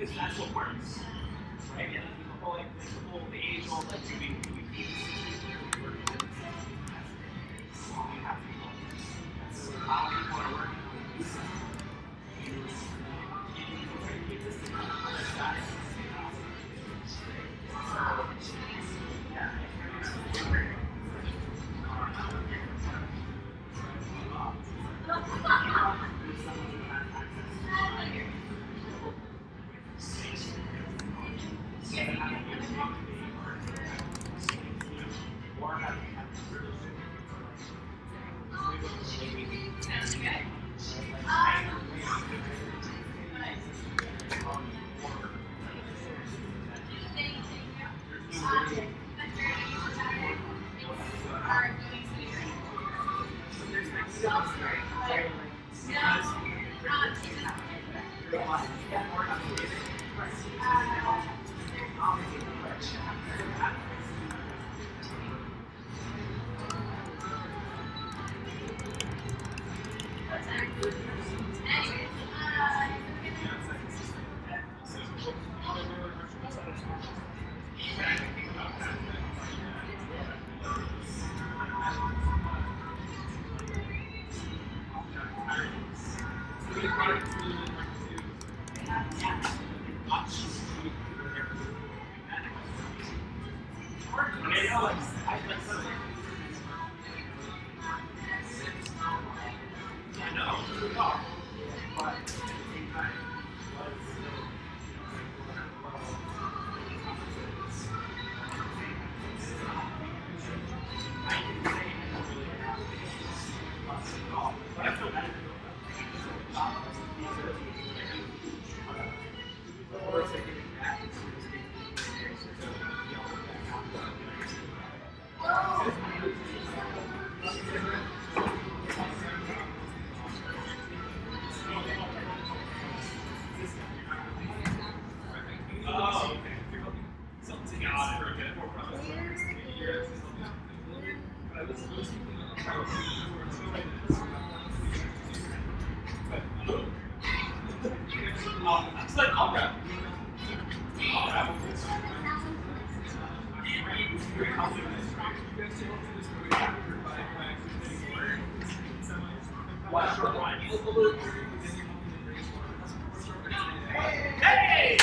Because that's what works, right? Yeah, the age-old like do we feed the work with it? You have people. That's how people are working on these things. Hey!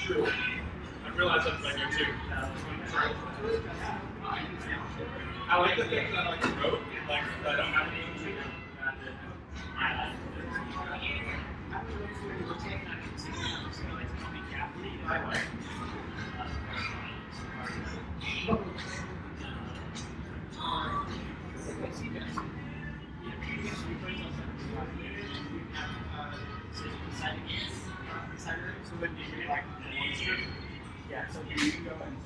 I realized that's right here too. I like the things that I like wrote and like that I don't have any to yeah, so you can go and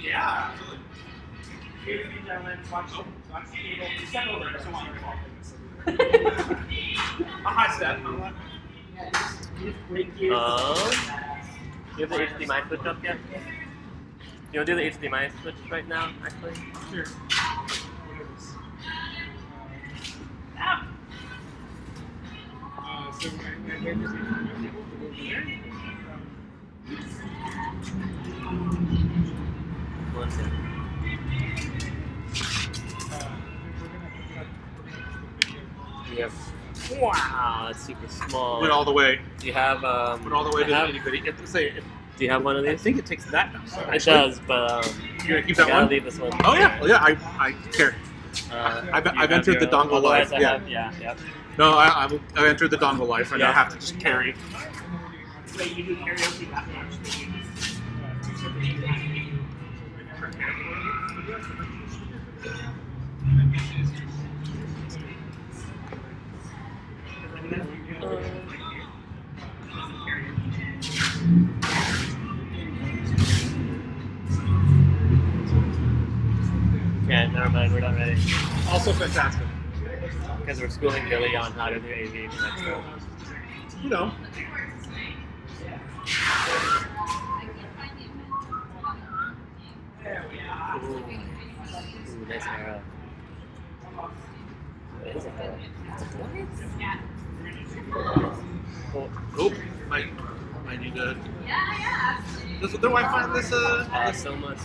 yeah, absolutely. Ladies and gentlemen, watch the table. Step over. So on a high step. Do you have the HDMI switch up yet? You want to do the HDMI switch right now, actually? Sure. So my just One second. Yes. Wow, that's super small. went all the way. You have Went all the way to the nitty gritty. Say Do you have one of I these? think it takes that now. It does, but You're gonna keep I that gotta one? leave this one. Oh yeah, well, yeah. I care. You I've have entered the your own? dongle Otherwise life. I Yeah. have- yeah. No, I've entered the dongle life, and Yeah. I have to just carry. So you do karaoke that much that you just prepare Okay, never mind. We're not ready Also fantastic. because we're schooling Billy on how to do AV next time. You know. Ooh, nice arrow. What is it though? Oh, Oh, might need to. This, do I find this so much.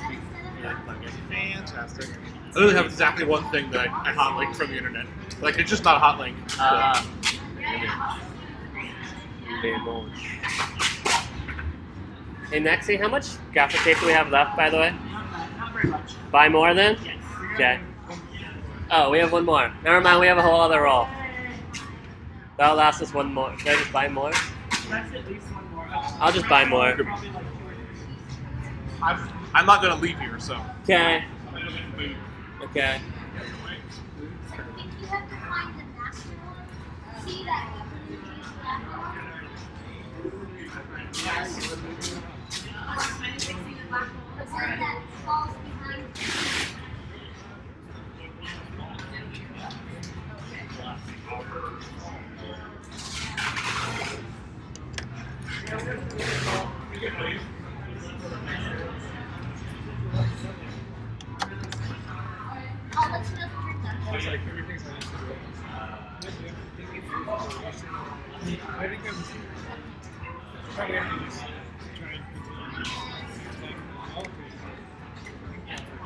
Yeah, plugin. fantastic? I literally have exactly one thing that I hot linked from the internet. Like it's just not a hot link. Hey Maxie, how much graphic tape do we have left, by the way? not very much. Buy more then? Yes. Okay. Oh, we have one more. Never mind, we have a whole other roll. That'll last us one more. Should I just buy more? That's at least one more. I'll just buy more. Probably like I'm not gonna leave here, so. Okay. Okay. I think you have to find the master one. See that? But then that falls behind. I'll let you know if you're done.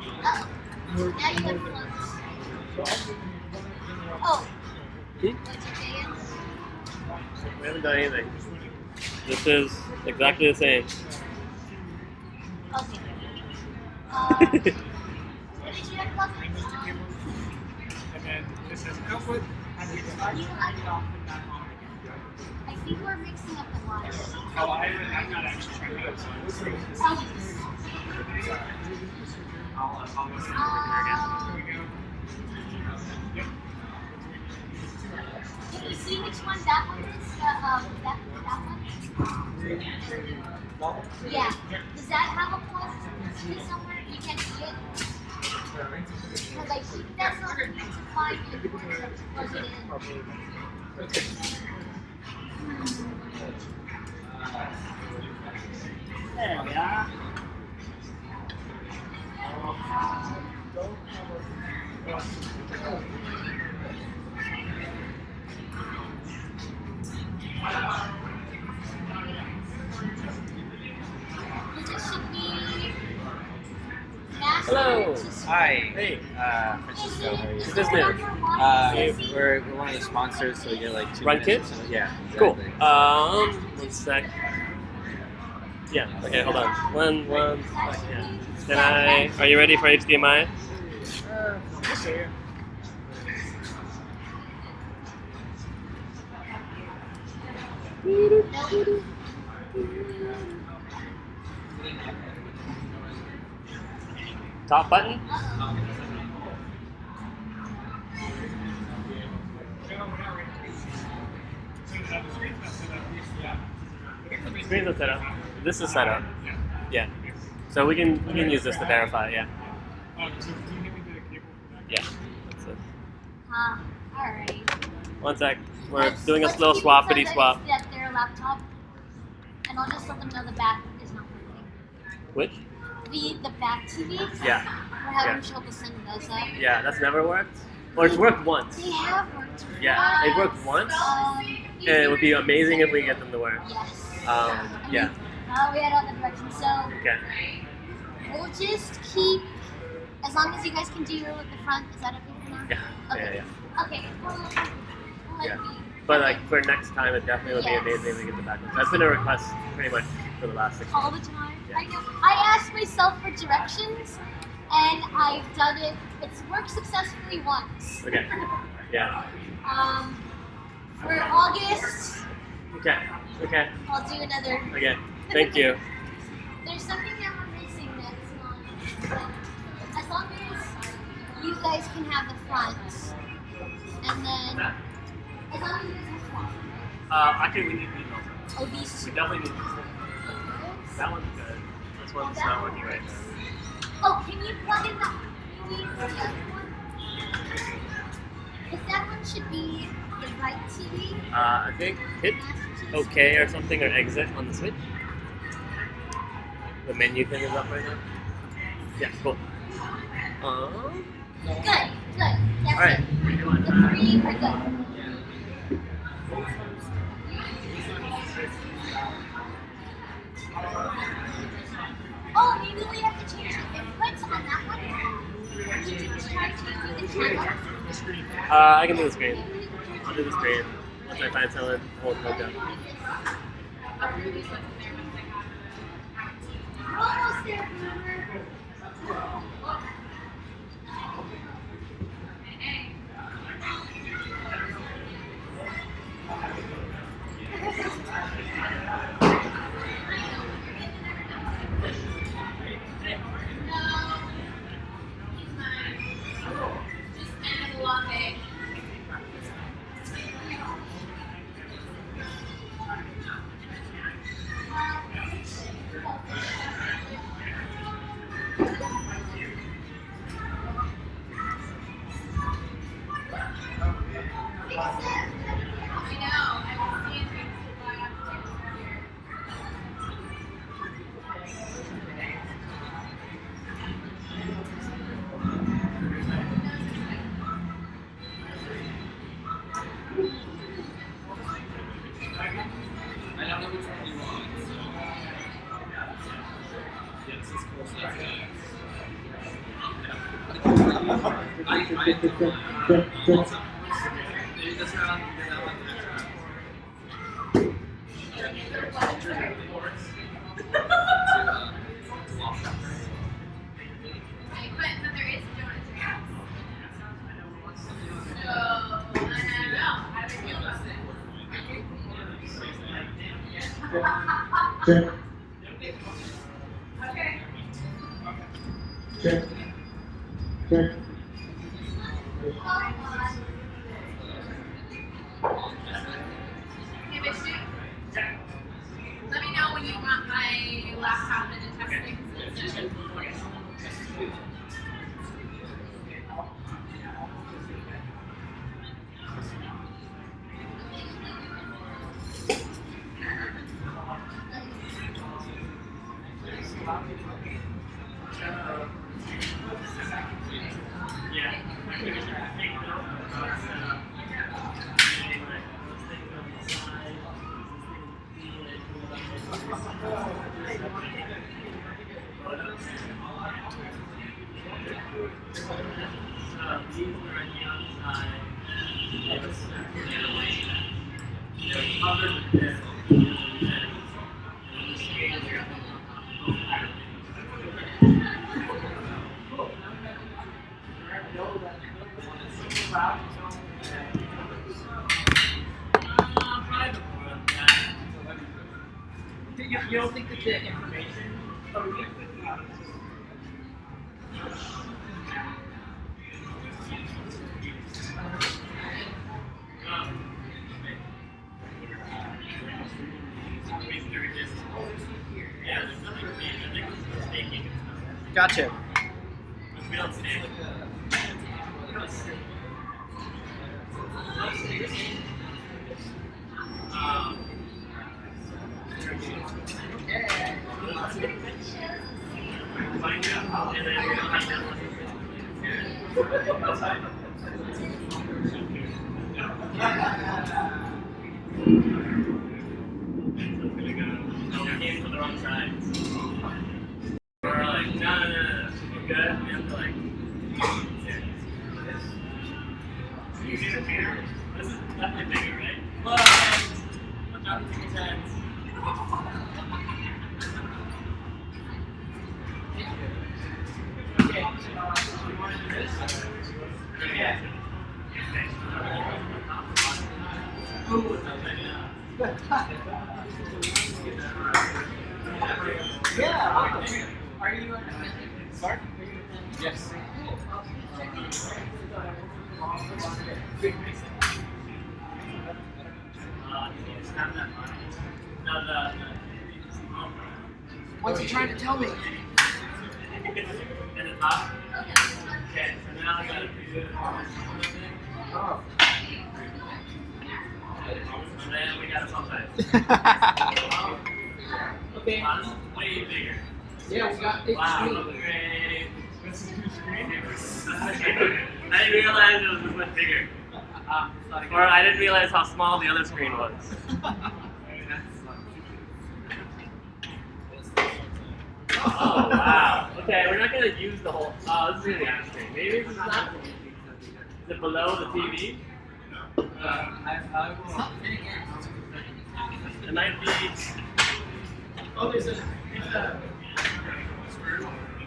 Now you have funds. Oh. Hmm? What's your day? We haven't done anything. This is exactly the same. Okay. What did you have left? and then this has output, and we can You turn it off and back on I again. think we're mixing up the lines. Oh, I'm not actually trying to do it. Oh, I'll go see it again. um, Here we go. Yep. can you see which one that one is? That one? Yeah. Does that have a plus somewhere? You can see it? Because I think that's not meant to find it. Plug it in. There we are. Because it should be Hello. Hi, Hey. Francisco. How are you? Who's this man? We're one of the sponsors, so we get like 2 Run minutes. Kids? Yeah. Cool. Exactly. One sec. Yeah. Okay. Hold on. One sec. Yeah. Can I? Are you ready for HDMI? Top button. Screen's not set up. This is set up. Yeah. So we can use this to verify. Yeah. Yeah. That's it. Alright. One sec. We're Let's- doing a let's little keep it swappity so swap. that it's their laptop. And I'll just let them know the back is not working. Which? The back TV? Yeah. We're having Yeah. trouble sending those up. Yeah. That's never worked. Or it's worked once. They have worked. Yeah. They've worked once. And it would be amazing if we can get them to work. Yes. Yeah. We had other directions, so Okay. we'll just keep, as long as you guys can do the front, is that okay for now? Yeah. Okay. Yeah. Okay. We'll Yeah. let you. But like for next time, it definitely would be Yes. amazing if we get the back. That's been a request pretty much for the last 6 all months. the time. Yeah. I know. I asked myself for directions, and I've done it. It's worked successfully once. Okay. Yeah. For August, Okay. Okay. I'll do another. Okay. Thank you. There's something that we're missing that's not. As long as you guys can have the front, and then as long as you guys have the front. Actually, we need these also. Oh, these We two. definitely need these. That one's good. This one's not working right now. Oh, can you plug in that? Can you the other one? If that one should be the right TV. I think hit OK or something or exit on the Switch. The menu thing is up right now. Yeah, cool. Good, good. That's Alright. it. The three are good. Oh, maybe we have to change the inputs on that one. Should we try to do the channel? I can do the screen. I'll do the screen once I find someone to hold it up. We're almost there, Boomer. Check. Check. Check. Let me know when you want my laptop and the testing. You don't think that the information? Gotcha. Are you sorry? Yes. What's he trying to tell me? In the top? Okay, so now I gotta do it. And then we got a sometimes. Okay. Way bigger. Yeah, we got it. Wow, great. I didn't realize it was this much bigger. Or I didn't realize how small the other screen was. Oh, wow. Okay, we're not going to use the whole... Oh, this is really interesting. Maybe this is not... Is it below the TV? It might be... Oh, there's a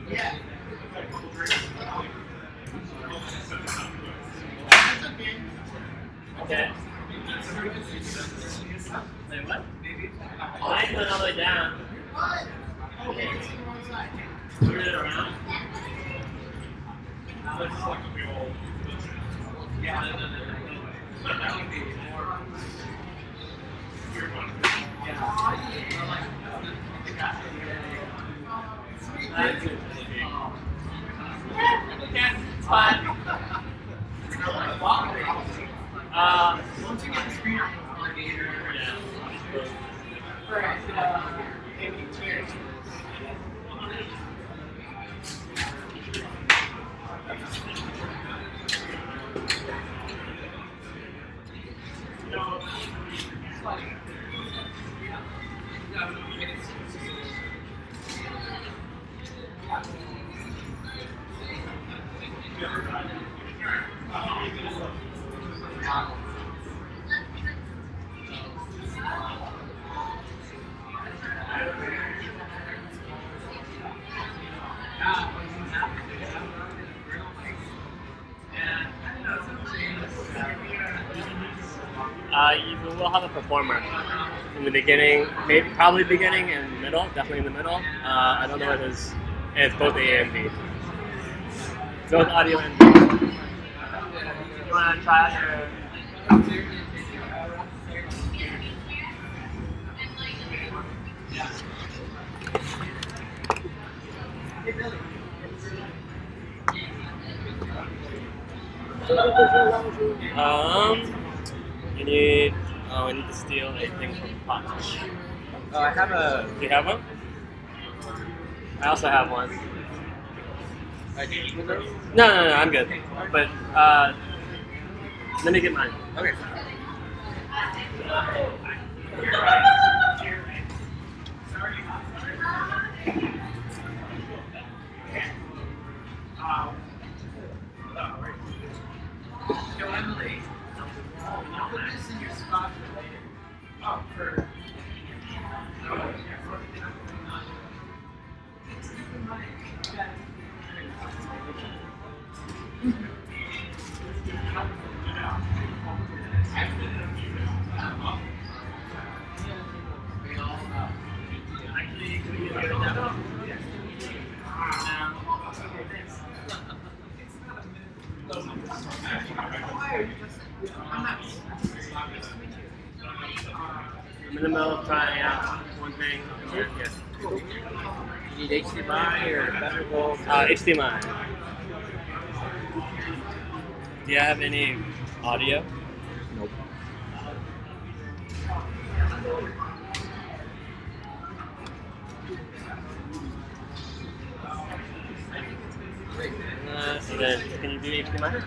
yeah. Okay. Wait, what? Mine went all the way down. Okay, it's on the wrong side. Turn it around. That's it. Okay, it's fine. Once you get the screen on the alligator, Yeah. for maybe chairs. We'll have a performer in the beginning, maybe probably beginning and middle, definitely in the middle. I don't know what it is. It's both A and B. Both audio and video. You want to try out your... You need... Oh, I need to steal a thing from Potch. Oh, I have a. Do you have one? I also have one. No, I'm good. But, let me get mine. Okay. No, Emily. I'll put this in your spot for later. Oh, for. I'm in the middle of trying out one thing. Yeah. You need HDMI or Thunderbolt? HDMI. Do you have any audio? Nope. So then, can you do HDMI?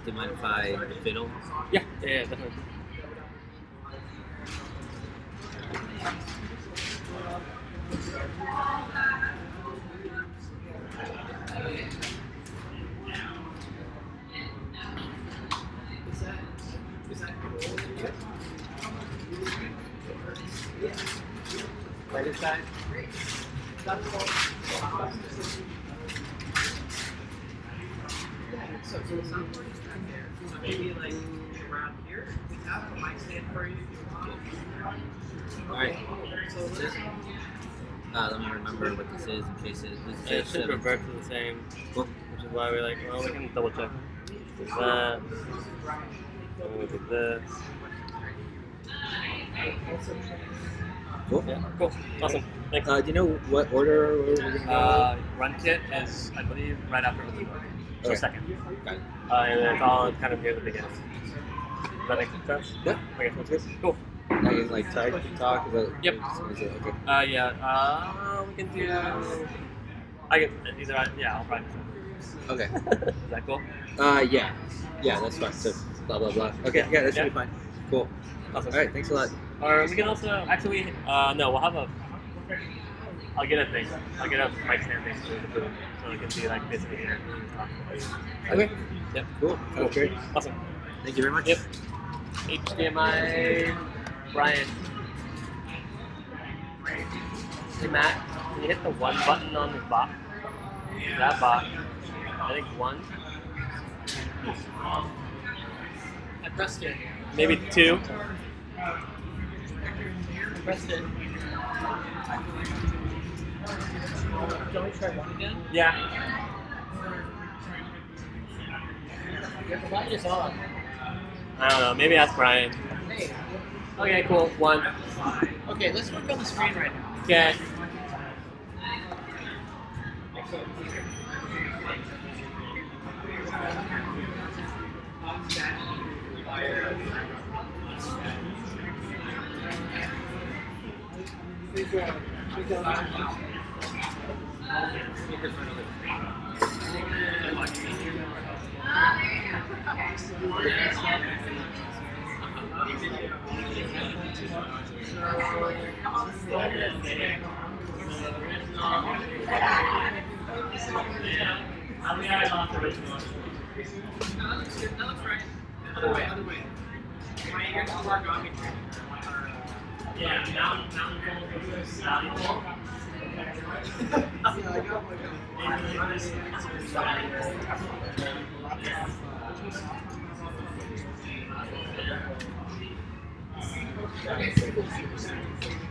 Do you mind if I fiddle? Yeah, definitely. Right. So maybe like around here, we have a mic stand for you. Alright. Let me remember what this is in case it is. It should revert to the same, Cool. which is why we're like, well, we can double check. There's that. And we look at this. Cool. Yeah, cool. Awesome. Thanks. Do you know what order we're going to go? Run kit is, I believe, right after the keyboard. So Okay. second. Got it. And then it's all kind of near the beginning. Does that make sense? Yeah. Okay, that's good. Cool. I can like type and talk. Is it? Yep. Is it okay? Yeah. We can do. I can either. Yeah, I'll practice it. Okay. Is that cool? Yeah. Yeah, that's fine. So blah blah blah. Okay. Yeah, that should be fine. Cool. Awesome. All right. Thanks a lot. Or we can also actually. No, we'll have a. I'll get a thing. I'll get a mic stand thing for the booth, so it can be like basically here. Okay. Yep. Cool. Sounds great. Awesome. Thank you very much. Yep. HDMI. Brian. Hey Matt, can you hit the one button on the box? That box. I think one. I pressed it. Maybe two. I pressed it. Can we try one again? Yeah. The light is on. I don't know. Maybe ask Brian. Hey. Okay, cool. One. Okay, let's work on the screen right now. Okay. That looks right. Other way. My ears work on me. Yeah, mountain pole. Okay, so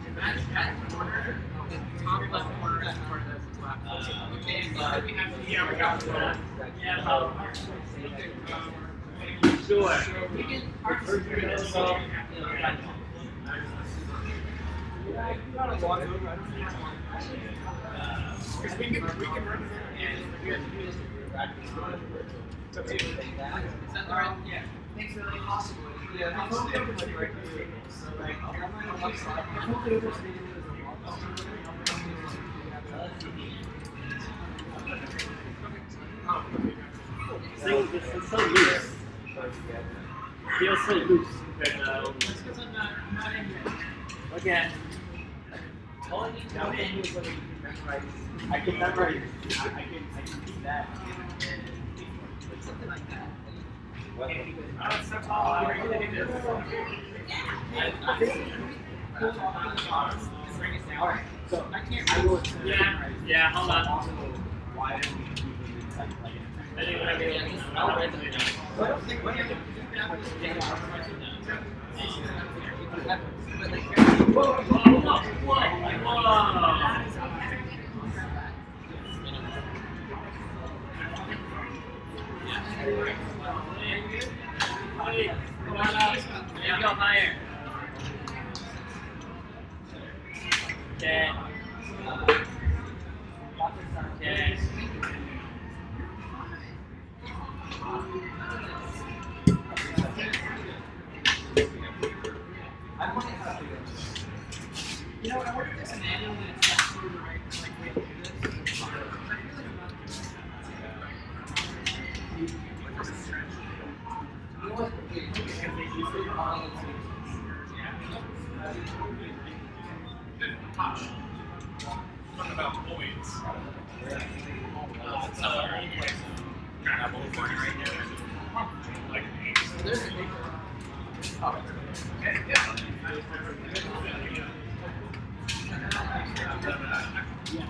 imagine that corner, the top left corner is part of the platform. Okay, so we have Sure. we can participate in this. We can run it's up to you. Is that all right? Yeah. Thanks, really. Awesome. This is so loose. Feels so loose. Okay. All I need to know is whether you can memorize. I can memorize. I can keep that. Something like that. Alright, so I can't I will. Yeah, hold on. Why don't we do it like I think whatever you want. I'll write them down. I don't think what you have to Hey, come on up. Maybe go higher. Okay. Okay. You know what? I wonder if there's an manual that it's actually the right way to do this. Potch. Talking about Boids. It's our own place. Grab a little corner right now. Like, There's a big yeah.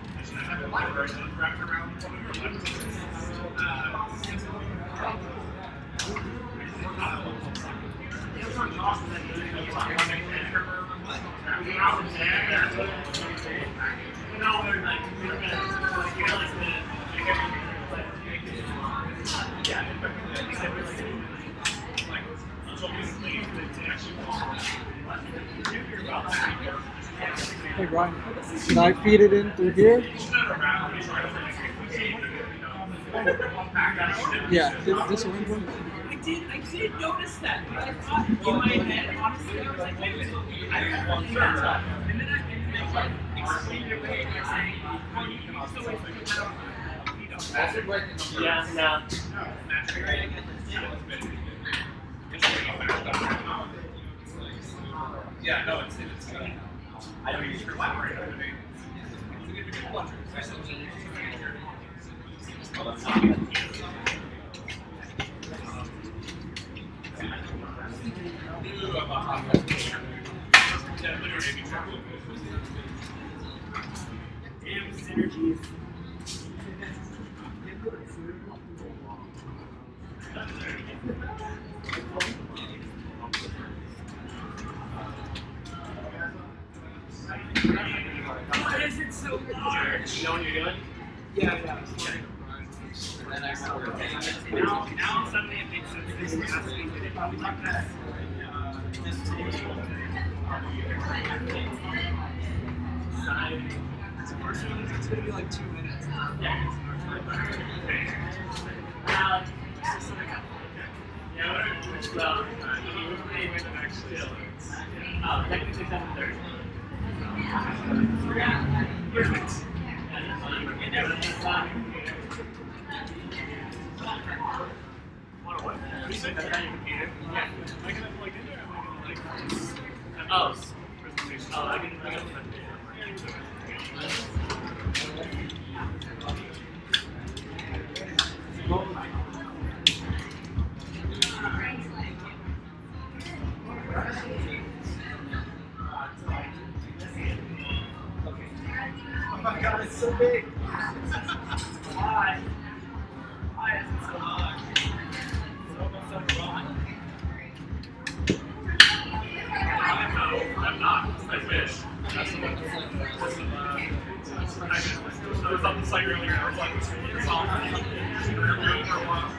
Hey Brian, should I feed it in through here? Yeah, this orange one. I did notice that, but I thought in my head, honestly, I was like, wait a minute, I don't want to do that. And then I explained it away by saying, well, you can also always put it out. Yeah, no. Yeah, no, it's good. I don't use your library. Synergies. Why is it so large? You know what you're doing? Yeah. Now suddenly it makes sense. This has to be good. Probably like that. So first one, it's going to be like 2 minutes. Technically 7:30. Oh, I can Oh my god, it's so big. Why? Why is it so large? It's almost overwhelming. I'm not. I wish. That's the one. I was on the site earlier. I was like, it's all for a while.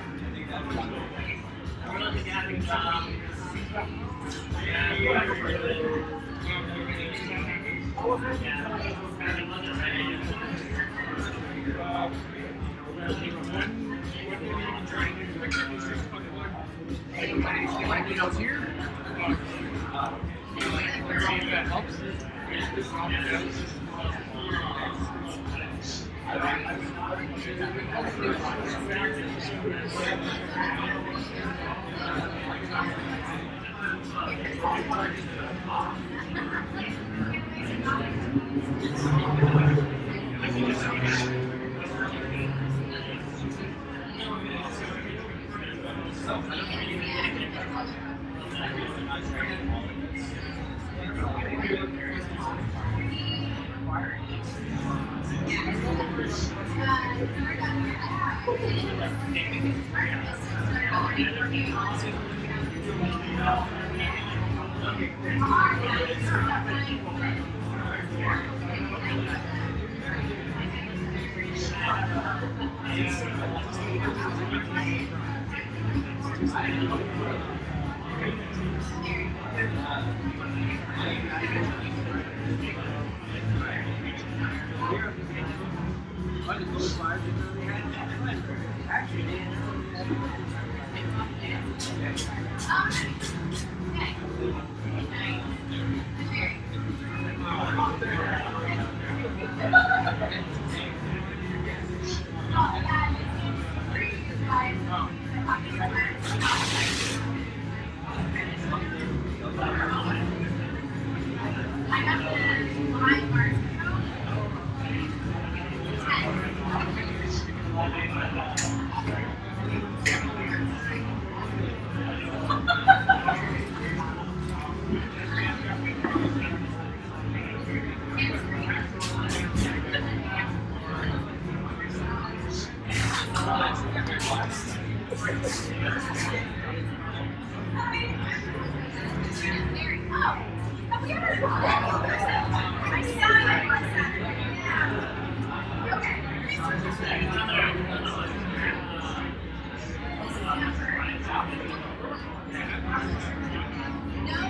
No,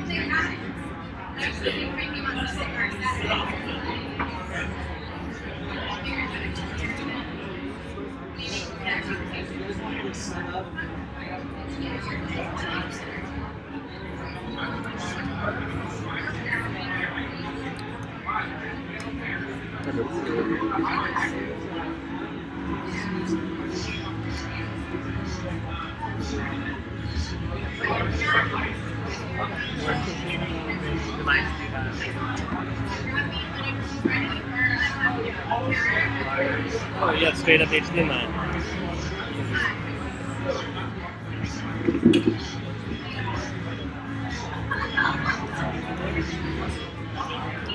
they haven't. Actually, you bring me on Sunday or Saturday. Oh, you have straight up HDMI.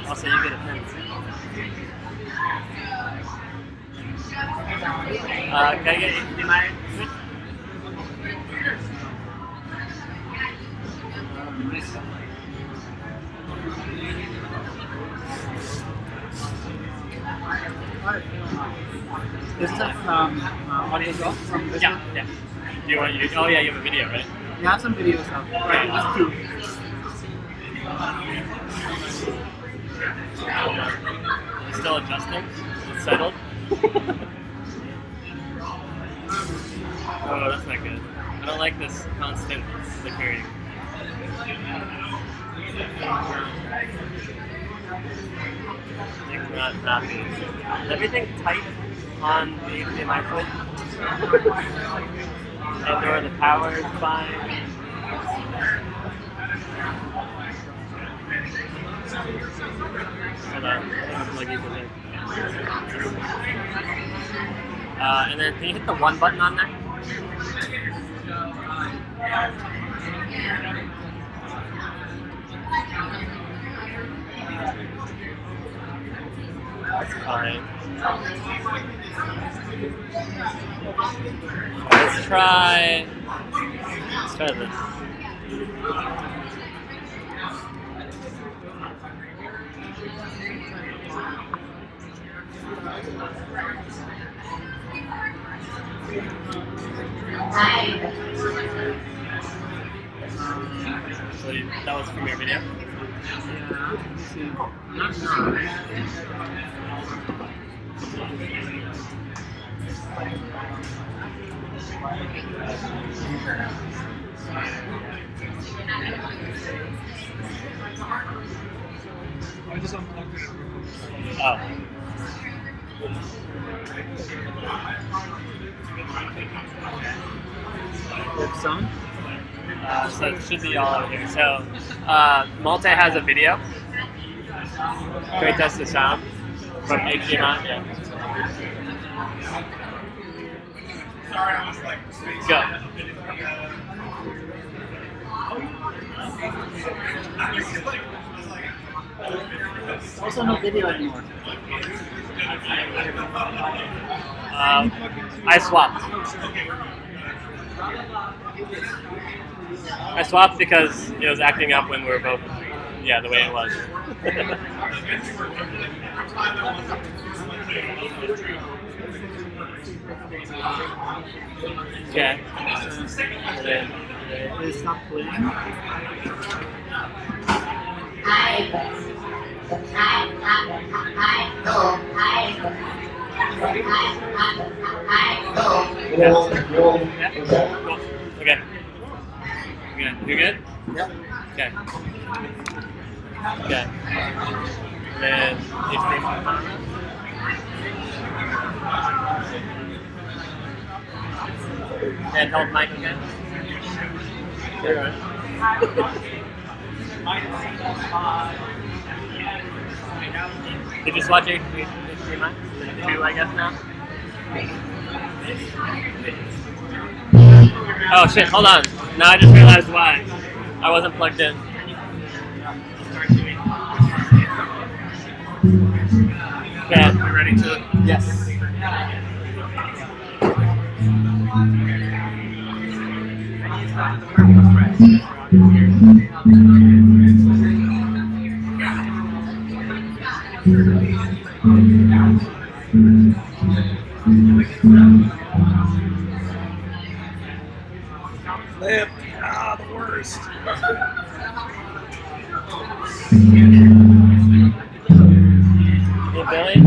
Also, you get a pen. Can I get HDMI switch? This is audio as well from this one? Yeah. Do you want you? Oh yeah, you have a video, right? You have some videos up. Right, just two. Still adjusting? It's settled? Oh, that's not good. I don't like this constant flickering. It's not happy. Is everything tight on the HDMI port? And or the power is fine? Hold on, I'm plugging it in. And then can you hit the one button on there? That's fine. Let's try this. So that was from your video? Yeah, let me see. Not sure. I just unplugged it. Oh. With sound? So it should be all over here. So Malte has a video. Can we test the sound from HDMI? Yeah. Go. Also no video anymore. I swapped. I swapped because it was acting up when we were both, the way it was. Okay. And then, Please stop playing. Okay. You good? Yep. Okay. Okay. And then handheld mic again. You just watch HDMI? 2, I guess now. Oh shit! Hold on. Now I just realized why I wasn't plugged in. Okay, you ready to? Yes. Flip. Ah, the worst. Hey, Billy?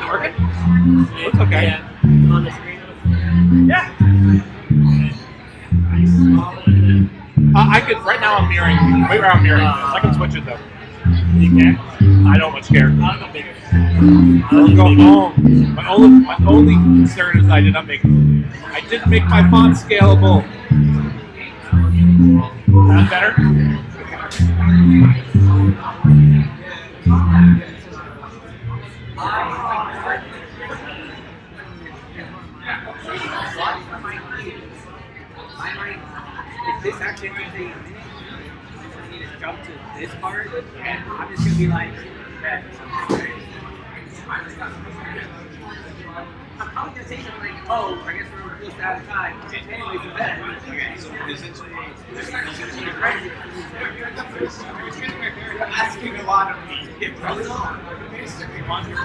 Working? Looks okay. Yeah. On the screen. Yeah. I could, right now I'm mirroring. Right now I'm mirroring this. I can switch it though. You can? I don't much care. I'll go bigger. I'll go home. My only concern is I didn't make my font scalable. That better? If this actually ends up being I need to jump to this part, and I'm just gonna be like, yeah. I'm probably gonna say something like, oh, I guess we're close to out of time. Anyways, it's better. Okay, so essentially, you're asking a lot of me. Basically, on your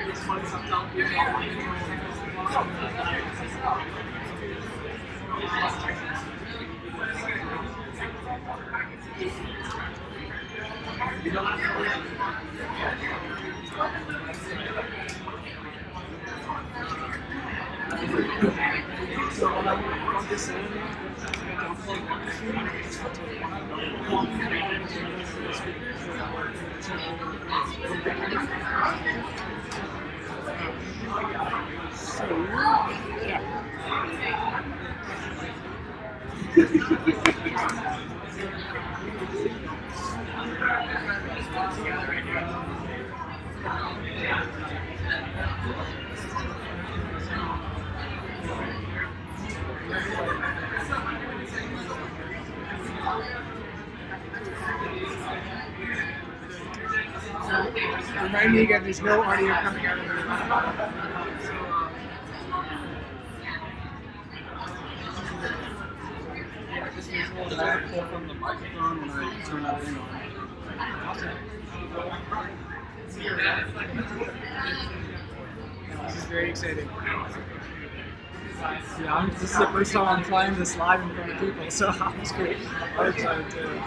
it's funny sometimes Remind me again, there's no audio coming out of the yeah, just visual that I pull from the microphone when I turn that thing on. This is very exciting. Yeah, this is the first time I'm playing this live in front of people, so it's great. I'm excited too.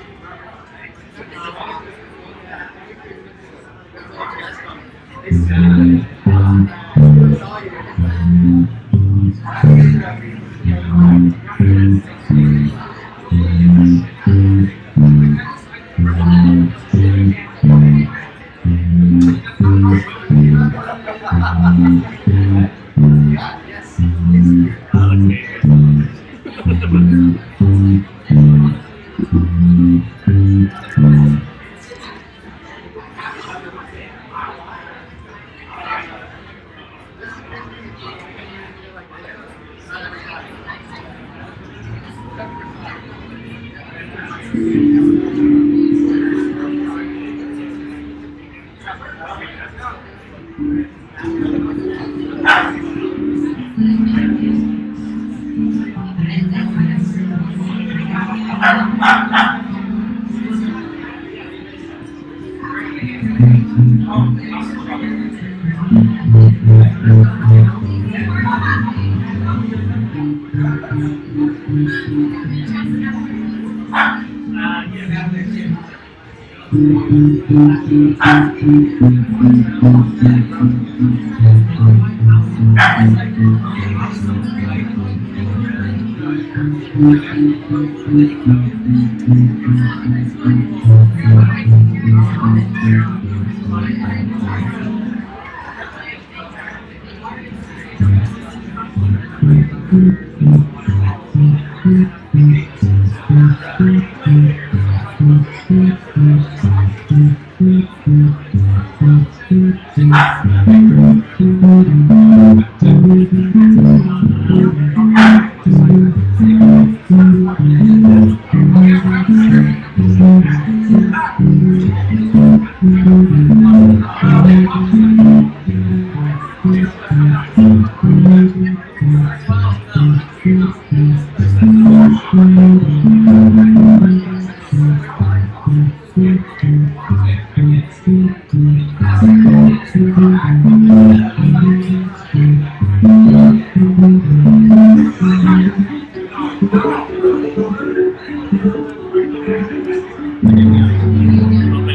Opening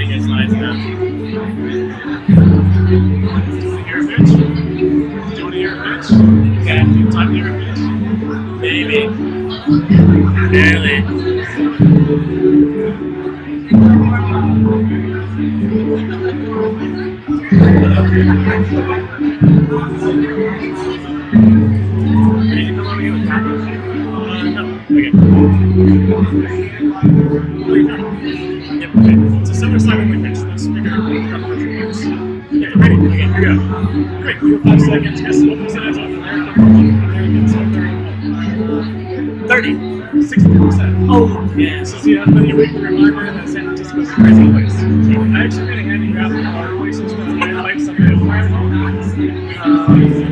his slides now. Hear a pitch? Do you want to hear a pitch? Okay. Time to hear a pitch? Maybe. Barely. Ready to come over here with Catherine? No. Okay. Yep, okay. So similar slide when we pitch. Let's figure out what the works. Okay, ready? Okay, here we go. Great, you have 5 seconds. Guess what percentage of Americans have their own home? 30. 60%. Oh, yeah. This is the many week reminder that San Francisco's a crazy place. I actually made a handy graph of our places for the like something in my home.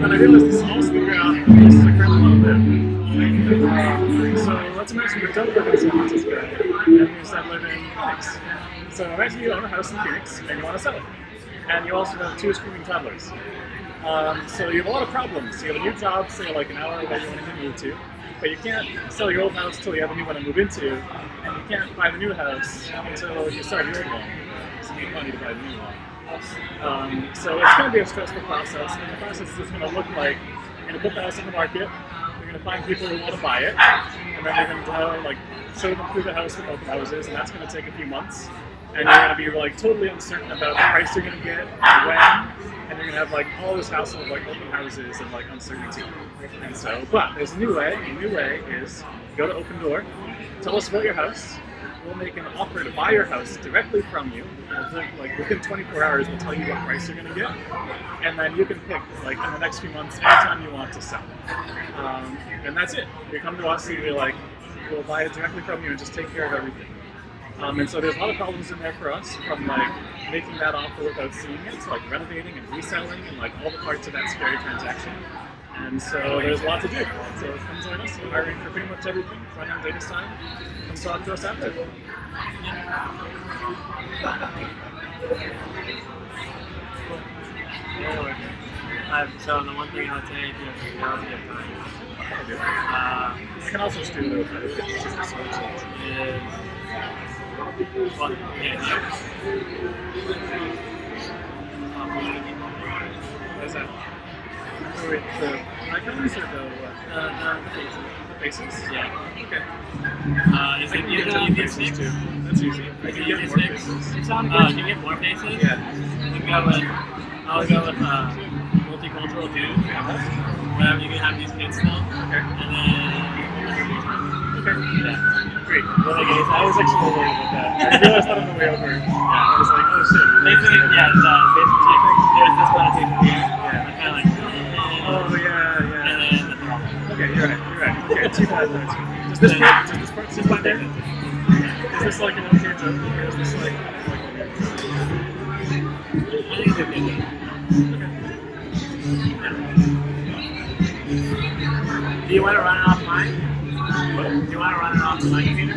But I realized this is also the graph. This is a current little bit. So let's imagine we don't live in San Francisco and we instead live in Phoenix. So imagine you own a house in Phoenix and you want to sell it. And you also have 2 screaming toddlers. So you have a lot of problems. You have a new job, say like an hour that you want to move to. But you can't sell your old house until you have a new one to move into, and you can't buy the new house until you sell your old one. So you need money to buy the new one. So it's going to be a stressful process, and the process is going to look like you're going to put the house on the market, you're going to find people who want to buy it, and then you're going to like show them through the house with open houses, and that's going to take a few months. And you're going to be like totally uncertain about the price you're going to get, and when, and you're going to have like all this hassle of like open houses and like uncertainty. And so, but there's a new way. The new way is go to Open Door, tell us about your house. We'll make an offer to buy your house directly from you. Like within 24 hours, we'll tell you what price you're going to get, and then you can pick like in the next few months anytime you want to sell. And that's it. You come to us and you're like, we'll buy it directly from you and just take care of everything. And so there's a lot of problems in there for us, from like making that offer without seeing it, to like renovating and reselling and like all the parts of that scary transaction. And so there's a lot to do. So come join us. We're hiring for pretty much everything. Running data time. Come talk to us after. So the one thing I'll say, if you have time, You can also just do the is well, What's that? Wait, the icons or the faces? Yeah. Okay. Is I can it get easy faces fix? too. That's easy. I can get more faces. You get more faces? Yeah. I'll go with multicultural too. Whatever, you can have these kids still. Okay. And then Okay. yeah. Great. Well, I guess I was actually worried about that. I realized that on the way over. Yeah. I was like, oh shit. Basically, yeah, basically, there's this one thing here. Yeah. I'm kind of like, Oh yeah. and then the problem. Okay, you're right. Okay, 2013. Does this part sit by there? Is this like an okay joke, or is this like I think it's a good thing. Do you want to run it off mine? Do you want to run it off my computer?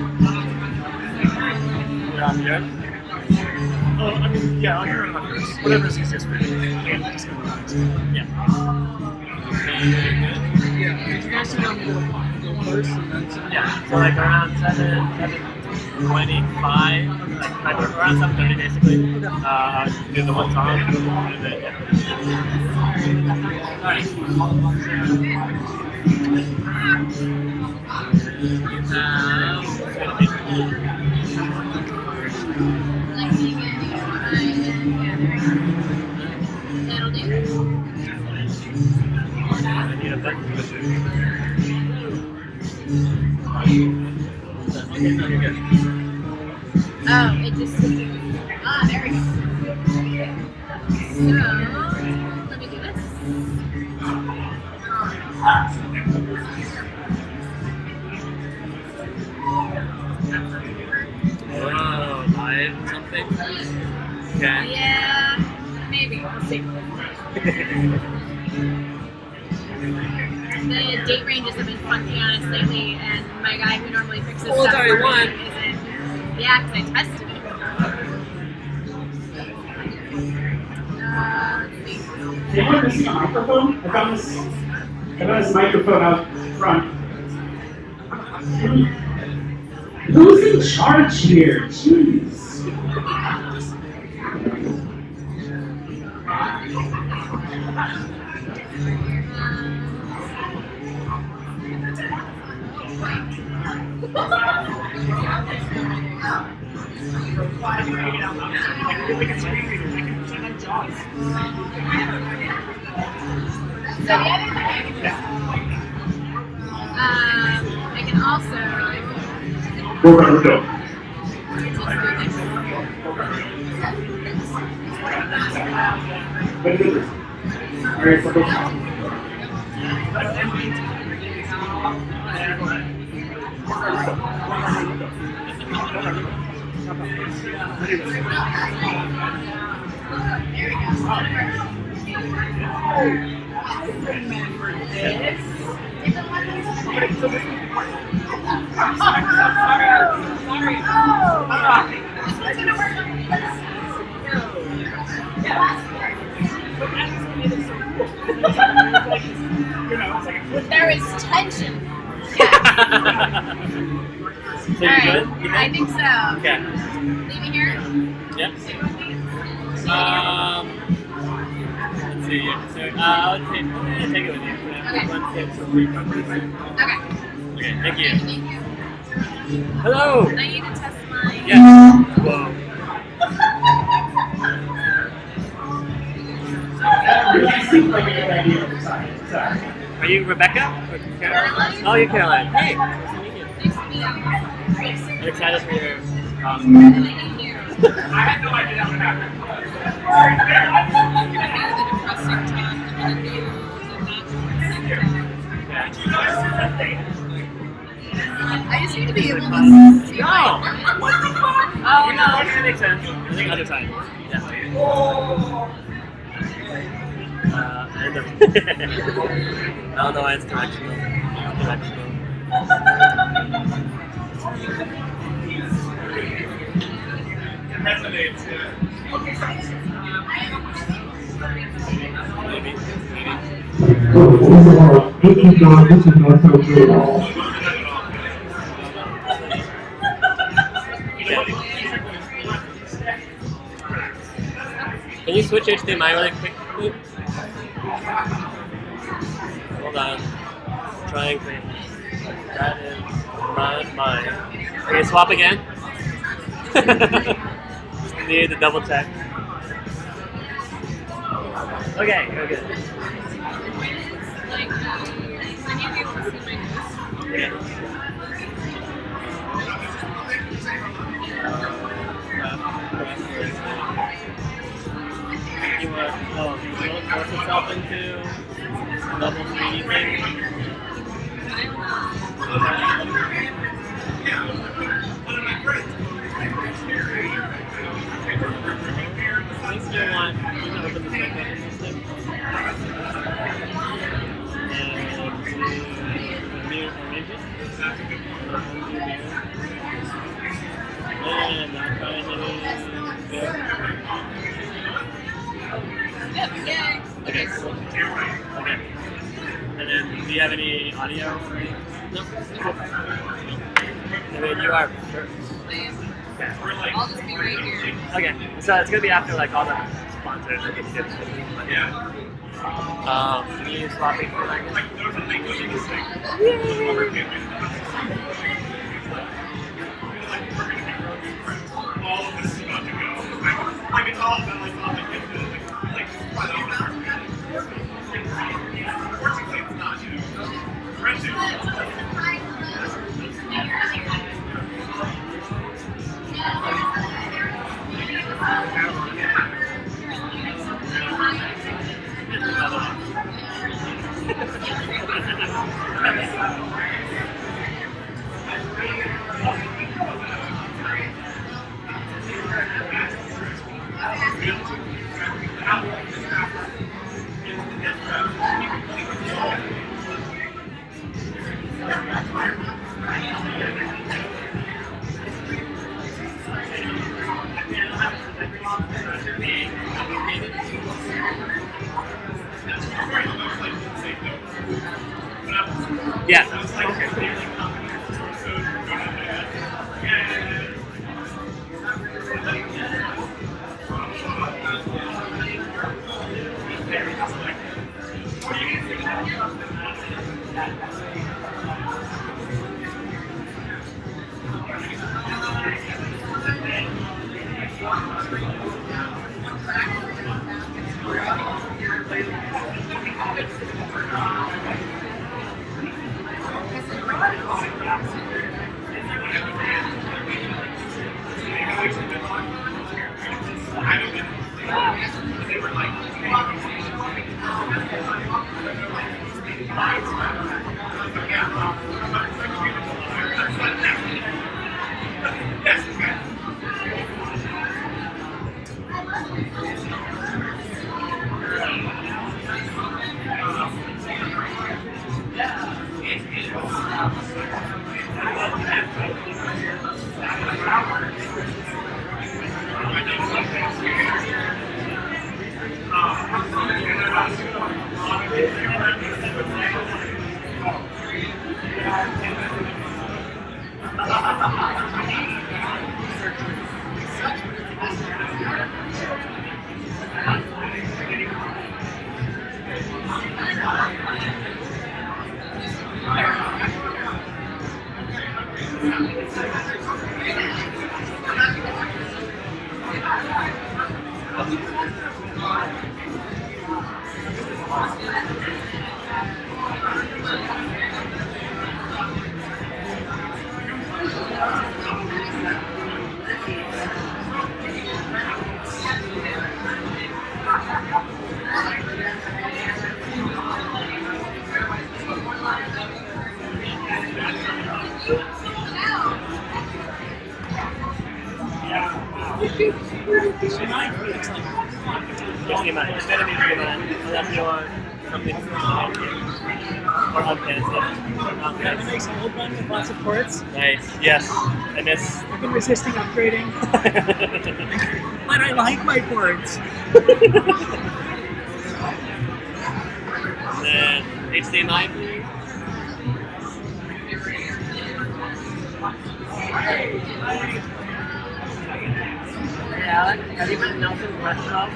Yeah. Oh, I mean, yeah, I'll hear it on yours. Whatever's easiest for you. Yeah, just gonna run it. Yeah. Yeah. Did you guys want me to go first and then Yeah. So like around 7:25, like around 7:30 basically. Do the one song and then yeah. Alright. That'll do. I need a button for this. Okay, no, you're good. Oh, it just there we go. So let me do this. Oh, live something? Okay. Yeah, maybe. We'll see. The date ranges have been funky on us lately, and my guy who normally fixes Well, stuff it's for already me isn't. Yeah, because I tested it. Let's see. anyone missing a microphone? I found this microphone out front. Who's in charge here? Jeez. So the other thing I can also We're gonna go. There is tension. So you good? I think so. Okay. Leave it here. Yep. Let's see. So, I'll take it with you. Okay. 1, 2, 3, 4, 5. Okay. Okay, thank you. Hello! I need to test my. Yes. Whoa. It seemed like a good idea at the time. Sorry. Are you Rebecca? Or Caroline? Oh, you're Caroline. Hey, nice to meet you. Nice to meet you. I'm excited for your Thank you. I had no idea that would happen. I'm gonna do the depressing talk. I'm gonna do the not Okay. I just need to be able to see Oh! what the fuck? Oh, no, that makes sense. I think other side. Yeah. I don't know why it's directional. Resonates, yeah. Maybe. This is not so good at all. Can you switch HDMI really quickly? Hold on. Trying things. That is not mine. Okay, swap again. Just need to double check. Okay, you're good. Like, I need to be able to see my nose. Okay. You want, will it force itself into double 3D thing? I think you want to open the spec button system. And new images. And I'm trying to go. Yep, yay. Okay, cool. Okay. And then, do you have any audio? No? Cool. And then you are first. Okay. Okay. I'll just be right here. Okay, so it's gonna be after like all the sponsors and the tips. Can you swap it for like All of this is about to go. Like it's all about like unfortunately it's not, you know. Friendship. Yeah. HTML. It's better than HTML unless you want something or unfancy. Yeah, it makes an old one with lots of ports. Nice. Yes. And this. I've been resisting upgrading, but I like my ports. Then HDMI. Hey Alec, have you met Nelson Cresswell?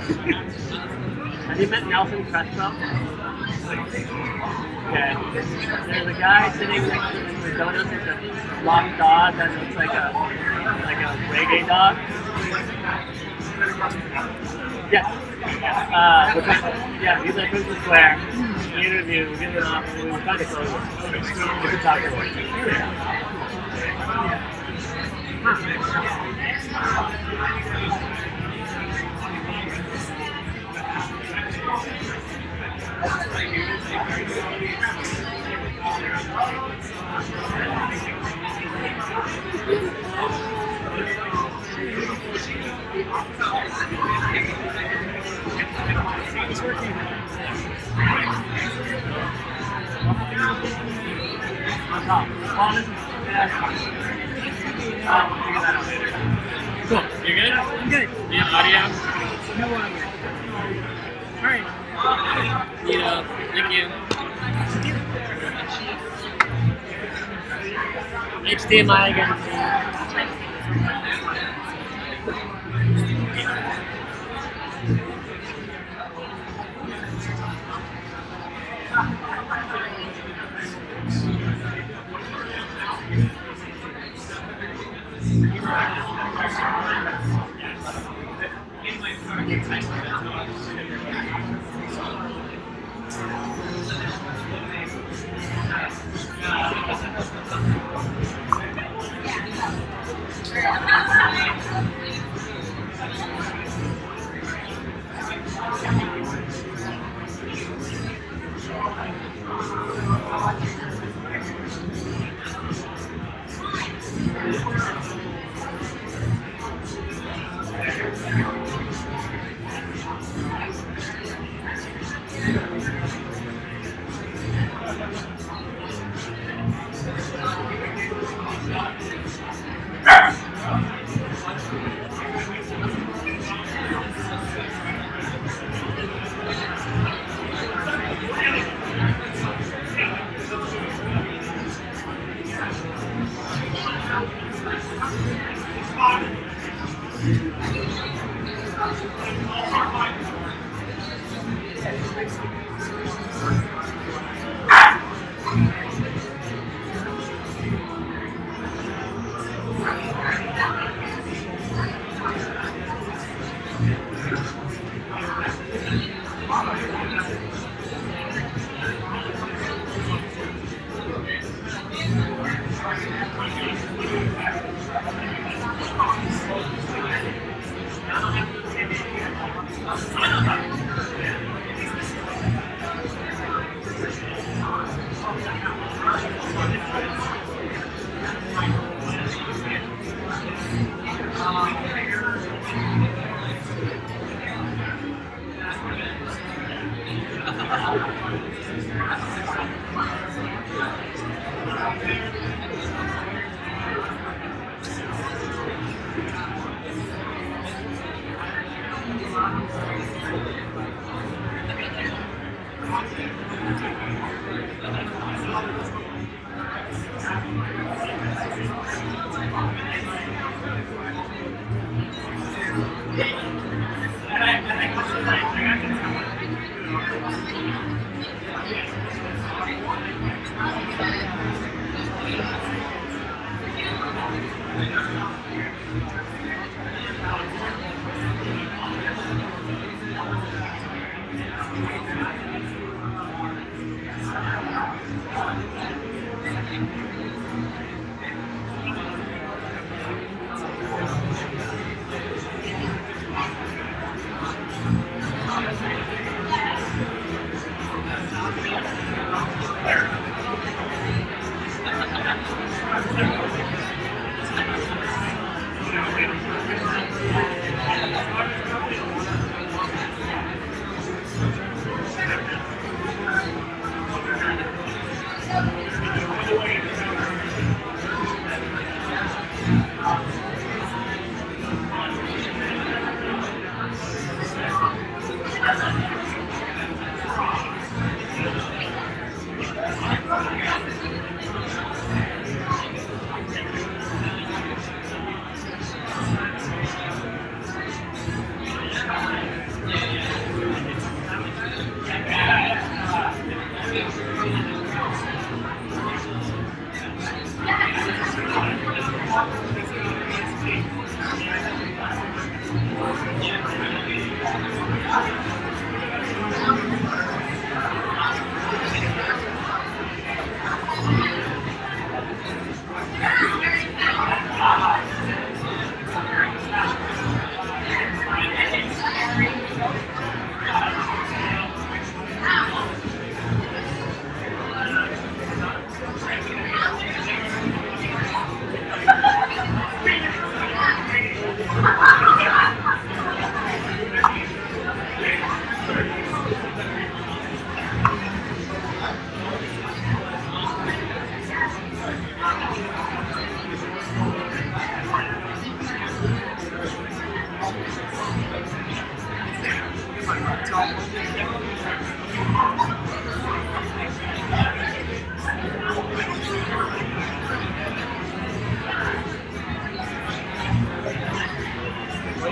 Have you met Nelson Cresswell? Okay. There's a guy sitting next to him with donuts. It's a long dog that looks like a reggae dog. Yeah. Yeah, he's at Princess Square. We interviewed, we did an offer, we were kind of close. We could talk to him. It's working. Cool. You good? I'm good. You have audio? No audio. Alright. Thank you. HDMI again. We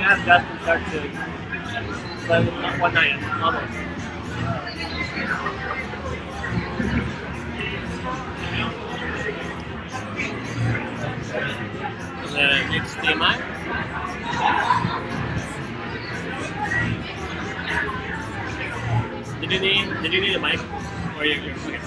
have Justin start to play with 190 almost. HDMI. Did you need a mic? Or you're okay.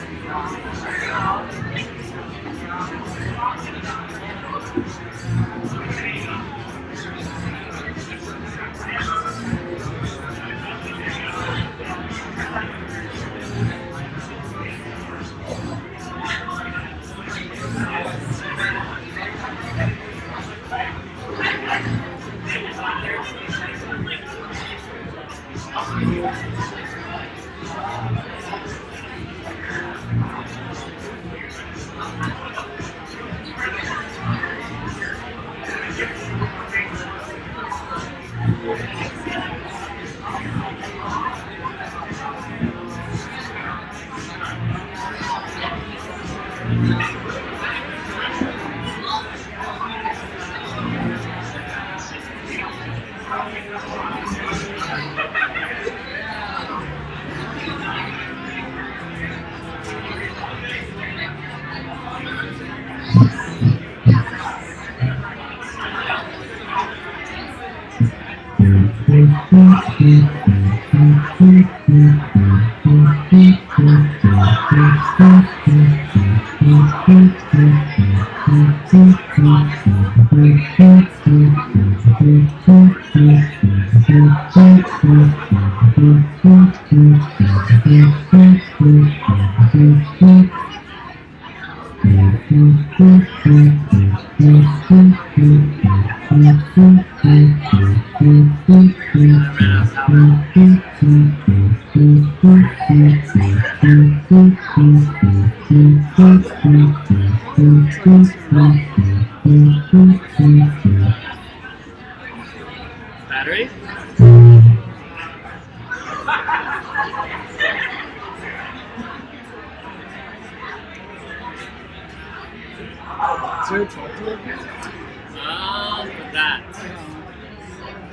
Battery? Is there a charger? For that.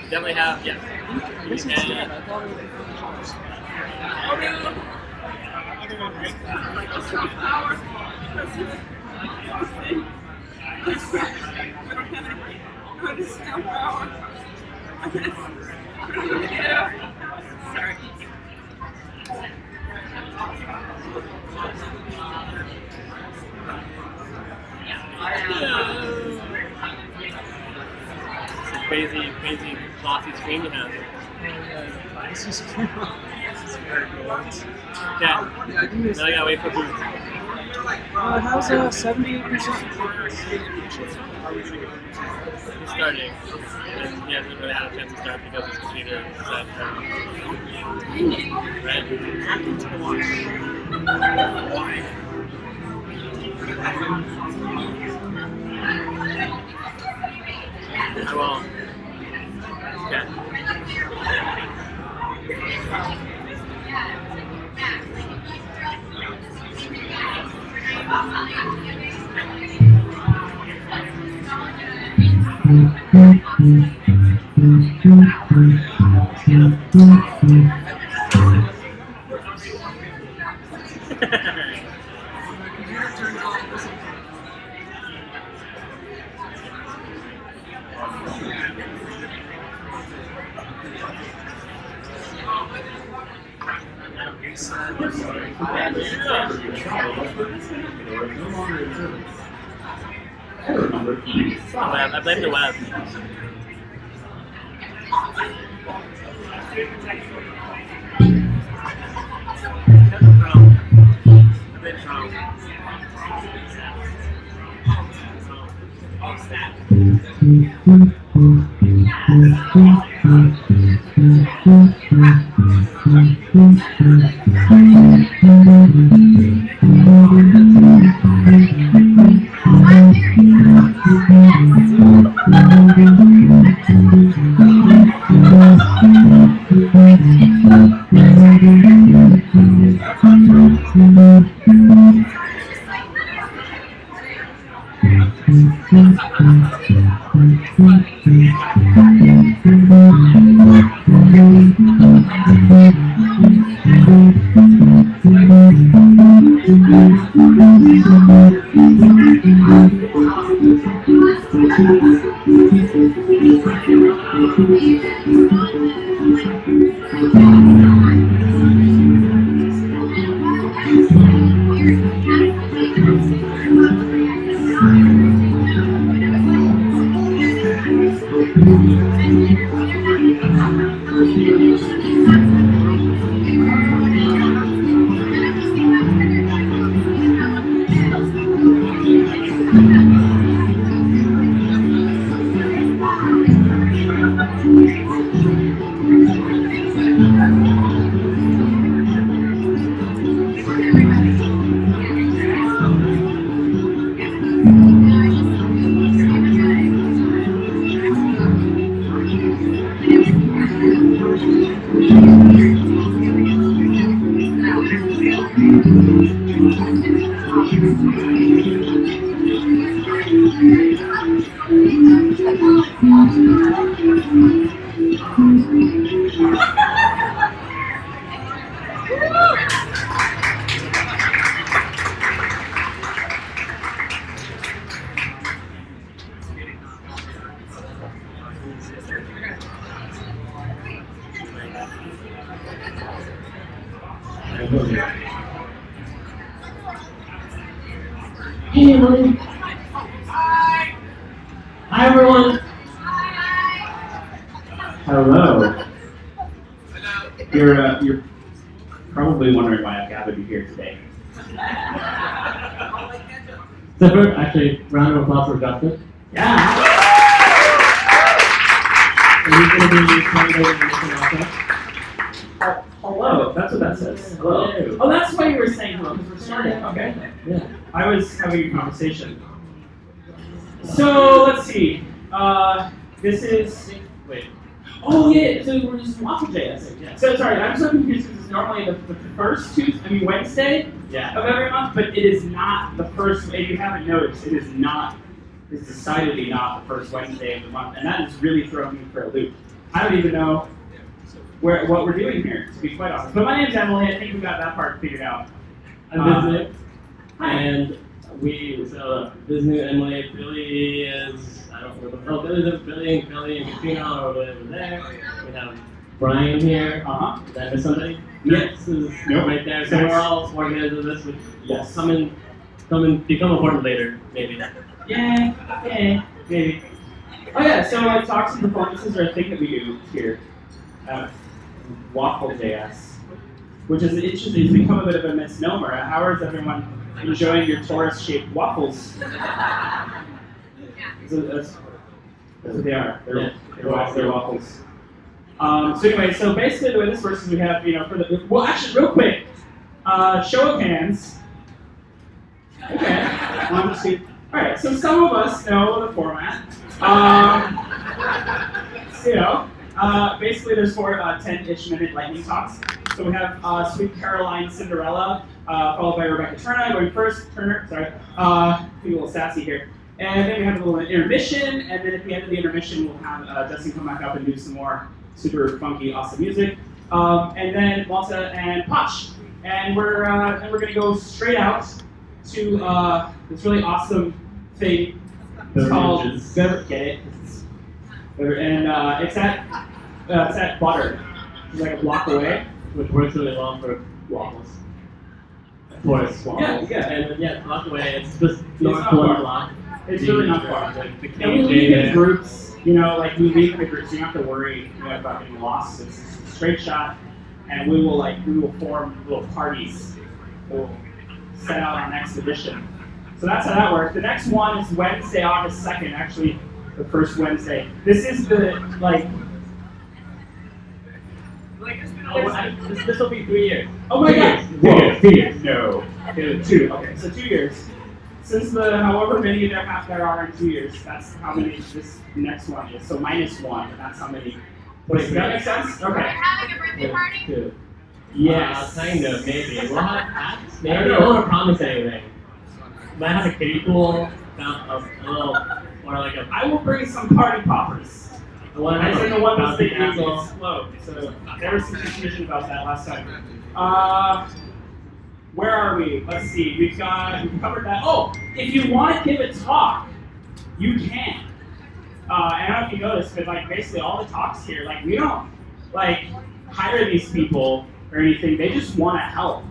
You definitely have, yeah. You This is good. can, I thought it would be for chargers. it's a crazy glossy screen you have. This is very good. Okay, Yeah, I can use now I gotta wait for boots. it has a 78% He's starting. And he hasn't really had a chance to start because his computer is at I will. Okay. I blame the web. Hey everyone. Hi everyone. Hello. You're probably wondering why I've gathered you here today. So first, actually, round of applause for Justin. Yeah. Are you going to be translating anything also? Hello. That's what that says. Hello. Hello. Oh, that's why you were saying hello, because we're starting. Okay. Yeah. I was having a conversation. So let's see. This is. Wait. Oh yeah. So we're just Waffle.js. Yeah. So sorry, I'm so confused because it's normally the first Tuesday. I mean Wednesday Yeah. of every month, but it is not the first. If you haven't noticed, it is not. It's decidedly not the first Wednesday of the month, and that has really thrown me for a loop. I don't even know what we're doing here, to be quite honest. But my name's Emily. I think we got that part figured out. I'm Bisnick. And this new Emily, Billy is, I don't remember. Oh, Billy and Katrina are over there. We have Brian here. Did I miss somebody? Yes, is right there. So we're all organized in this, which will come and become important later, maybe. Yeah, maybe. Oh yeah, so talks and performances are a thing that we do here at Waffle.js, which is interesting. It's become a bit of a misnomer. How is everyone enjoying your Taurus-shaped waffles? That's what they are. They're waffles. So anyway, so basically the way this works is we have, actually real quick, show of hands. Okay. 1, 2. All right. So some of us know the format. Basically there's 4 10-ish minute lightning talks. So we have Sweet Caroline Cinderella, followed by Rebecca Turner going first. Being a little sassy here. And then we have a little intermission, and then at the end of the intermission, we'll have Justin come back up and do some more super funky, awesome music. And then Malte and Potch. And we're gonna go straight out to this really awesome thing. It's called it's at Butter. It's like a block away. Which works really well for waffles. Of course, waffles. Yeah. And it's block away. It's just north not one far. block. It's really not far. Like the And we KJ leave in there. groups, we leave in groups, you don't have to worry about getting lost. It's a straight shot, and we will form little parties. We'll set out our next edition. So that's how that works. The next one is Wednesday, August 2nd, actually the first Wednesday. This is This will be 3 years. Oh my God! 2 years. No. 2. Okay, so 2 years. Since however many there are in 2 years, that's how many this next one is. So -1, and that's how many. Does that make sense? We're Okay. having a birthday party? 2. Yes. Kind of, maybe. We'll have hats. I Maybe. I don't know. don't want to promise anything. Might have a kiddie pool, a little, or like a. I will bring some party poppers. The one I said the one that's the the castle. explode. So there was some confusion about that last time. Where are we? Let's see. We've covered that. Oh, if you want to give a talk, you can. I don't know if you noticed, but basically all the talks here, we don't hire these people or anything. They just want to help.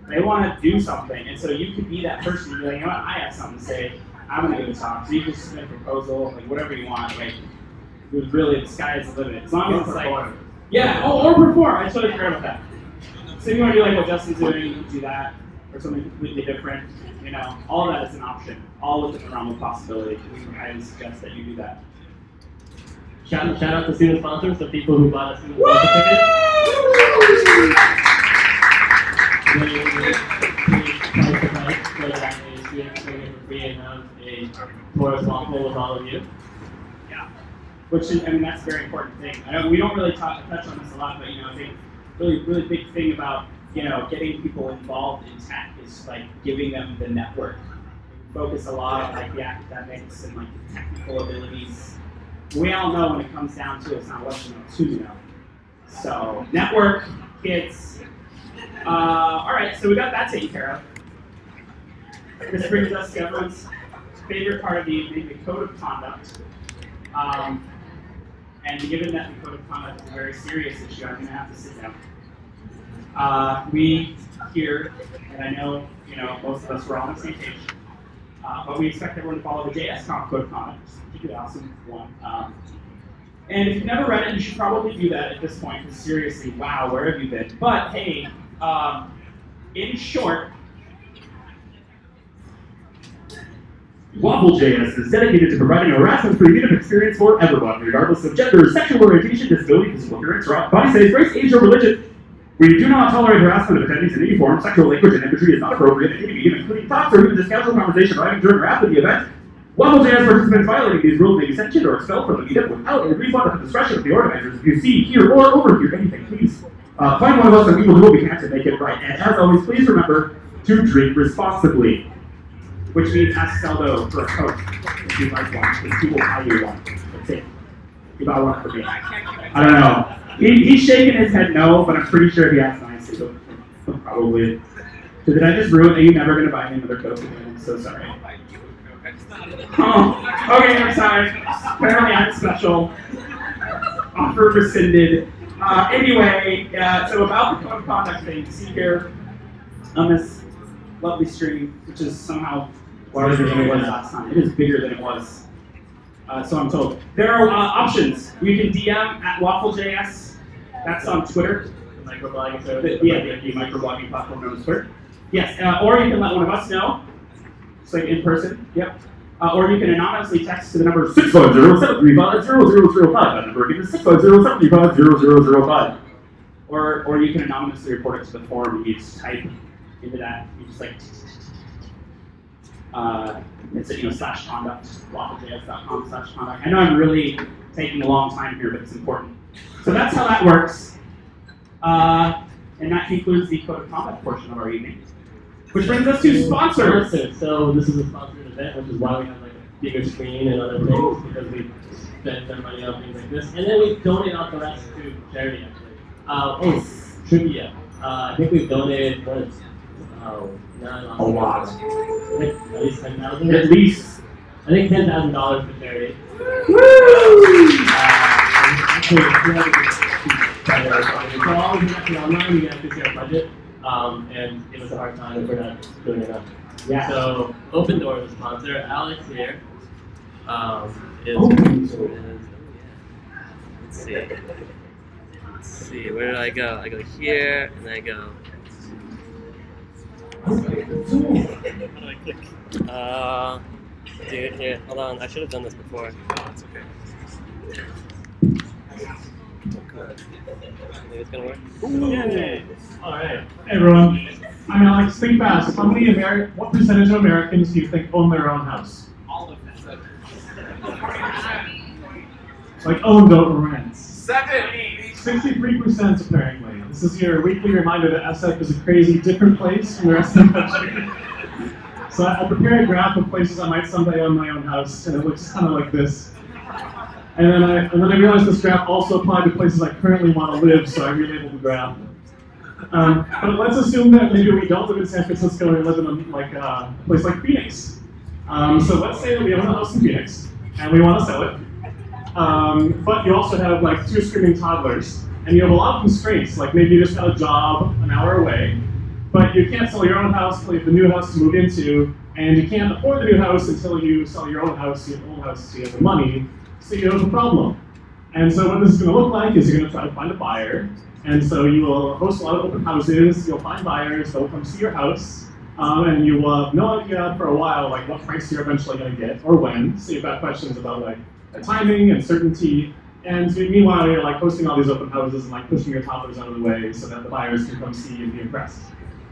They want to do something, and so you could be that person. You're like, you know what? I have something to say. I'm gonna give a talk. So you can submit a proposal, whatever you want. It was really the sky is the limit. As long as it's yeah. Oh, or perform. I totally forgot about that. So if you want to do what Justin's doing, you can do that, or something completely different. All of that is an option. All within the realm of possibility. We highly suggest that you do that. Shout out to student sponsors, the people who bought us student sponsor tickets. Taurus waffle with all of you. Yeah. Which is, that's a very important thing. We don't really touch on this a lot, but I think really big thing about getting people involved in tech is giving them the network. We focus a lot on the academics and the technical abilities. We all know when it comes down to it, it's not what you know, it's who you know. So network, kids. All right, so we got that taken care of. This brings us to everyone's favorite part of the evening, the code of conduct. And given that the code of conduct is a very serious issue, I'm going to have to sit down. We here, and I know most of us were on the same page, but we expect everyone to follow the JSConf code of conduct, which is a particularly awesome one. And if you've never read it, you should probably do that at this point, because seriously, wow, where have you been? But hey, in short, Waffle.js is dedicated to providing a harassment-free freedom experience for everyone, regardless of gender, sexual orientation, disability, physical appearance, body size, race, age, or religion. We do not tolerate harassment of attendees in any form. Sexual language and imagery is not appropriate in any medium, including thoughts or even just casual conversation or even during or after the event. Waffle.js participants violating these rules may be sanctioned or expelled from the meetup without a refund at the discretion of the organizers. If you see, hear, or overhear anything, please find one of us and we will do what we can to make it right. And as always, please remember to drink responsibly, which means ask Seldo for a Coke if you'd like one, because he will buy you one. That's it. You buy one for me. I don't know. He's shaking his head no, but I'm pretty sure he asked nicely, so probably. So did I just ruin it? You're never going to buy me another Coke again? I'm so sorry. Oh, okay, I'm sorry. Apparently I'm special. Offer rescinded. Anyway, so about the code of conduct thing, you see here on this lovely stream, which is somehow larger than it was last time. It is bigger than it was. So I'm told. There are options. You can DM at Waffle.js. That's on Twitter. The microblogging service. Yeah, the microblogging platform known as Twitter. Yes, or you can let one of us know. It's like in person. Yep. Or you can anonymously text to the number 650-735-0005. That number again is 650-735-0005. Or you can anonymously report it to the forum. You just type into that. You just like it's /conduct, wafflejs.com/conduct. I know I'm really taking a long time here, but it's important. So that's how that works. And that concludes the code of conduct portion of our evening. Which brings us to sponsors. So this is a sponsored event, which is why we have like a bigger screen and other things, because we spend our money on things like this. And then we donate out the rest to charity, actually. Trivia. I think we've donated, a lot. I think at least $10,000. At least. I think $10,000 for charity. Woo! So all of you actually online, you have to see our budget. And give us a hard time if we're not doing enough. Yeah. So Open Door is a sponsor. Alex here is. Let's see. Where did I go? I go here, and then I go. How do I click? Dude, here. Hold on. I should have done this before. It's okay. Maybe it's gonna work. Yay! All right. Hey everyone. I'm Alex. Think fast. What percentage of Americans do you think own their own house? All of them. Like own, don't rent. 63% apparently. This is your weekly reminder that SF is a crazy different place from the rest of the country. So I prepared a graph of places I might someday own my own house, and it looks kind of like this. And then I realized this graph also applied to places I currently want to live, so I relabeled the graph. But let's assume that maybe we don't live in San Francisco and we live in a place like Phoenix. So let's say that we own a house in Phoenix and we want to sell it. But you also have like 2 screaming toddlers, and you have a lot of constraints, like maybe you just got a job an hour away, but you can't sell your own house until you have the new house to move into, and you can't afford the new house until you sell your own house, your old house, so you have the money. So you have a problem. And so what this is going to look like is you're going to try to find a buyer. And so you will host a lot of open houses, you'll find buyers, they'll come see your house, and you will have no idea for a while like what price you're eventually going to get or when. So you've got questions about like the timing and certainty. And meanwhile, you're like hosting all these open houses and like pushing your toddlers out of the way so that the buyers can come see and be impressed.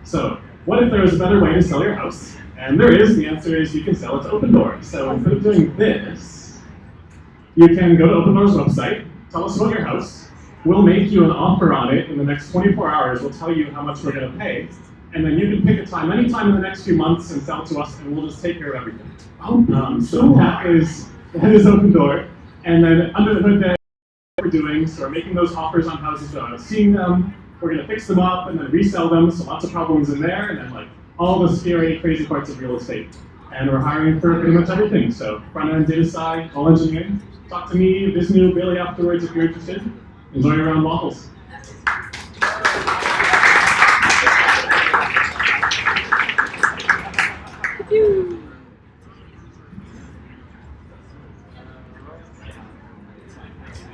So what if there was a better way to sell your house? And there is. The answer is you can sell it to Open Door. So instead of doing this, you can go to Open Door's website, tell us about your house. We'll make you an offer on it in the next 24 hours. We'll tell you how much we're going to pay. And then you can pick a time, any time in the next few months, and sell it to us, and we'll just take care of everything. So that is Open Door. And then under the hood, what we're doing, so we're making those offers on houses without seeing them. We're going to fix them up and then resell them. So lots of problems in there, and then like all the scary, crazy parts of real estate. And we're hiring for pretty much everything. So front end, data side, all engineering. Talk to me, Vishnu, Billy afterwards if you're interested. Enjoy your round of waffles.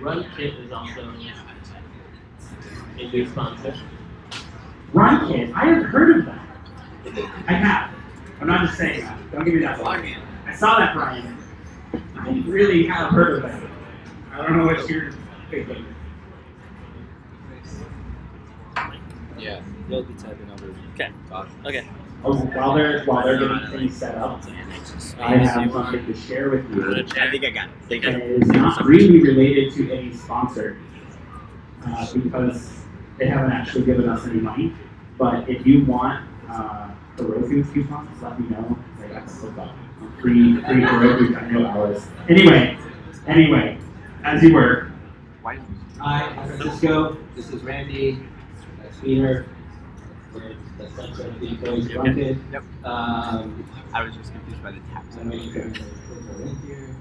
Run also a new sponsor. RunKit, I have heard of that. I have. I'm not just saying that. Don't give me that one. I saw that, Brian. I really have heard of that. I don't know what you're thinking. Yeah, they'll be typing over. Okay. Okay. Oh, while they're getting things set up, I have something to share with you. I think I got it. And it is not really related to any sponsor because they haven't actually given us any money. But if you want Heroku coupons, let me know. I got to look up free Heroku. I know hours. Anyway, as you were. Hi, I'm Francisco. This is Randy. That's Peter. That's the employees who run it. Yep. I was just confused by the tabs. I'm going to click the link here.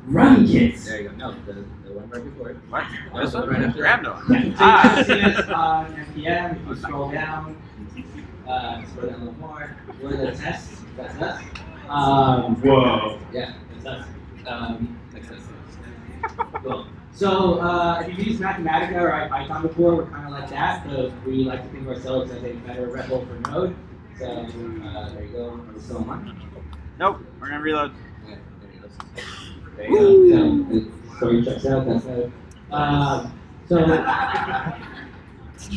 RunKit. There you go. No, the one right before it. What? This one right after. Random. So you can see us on NPM. If you scroll down, a little more. We're the test. That's us. Whoa. Yeah, that's us. That's us. Cool. So if you've used Mathematica or Python before, we're kind of like that, but we like to think of ourselves as a better REPL for Node. So there you go. Are we still on one? Nope, we're gonna reload. Okay, there you go. The story checks out. That's Node. So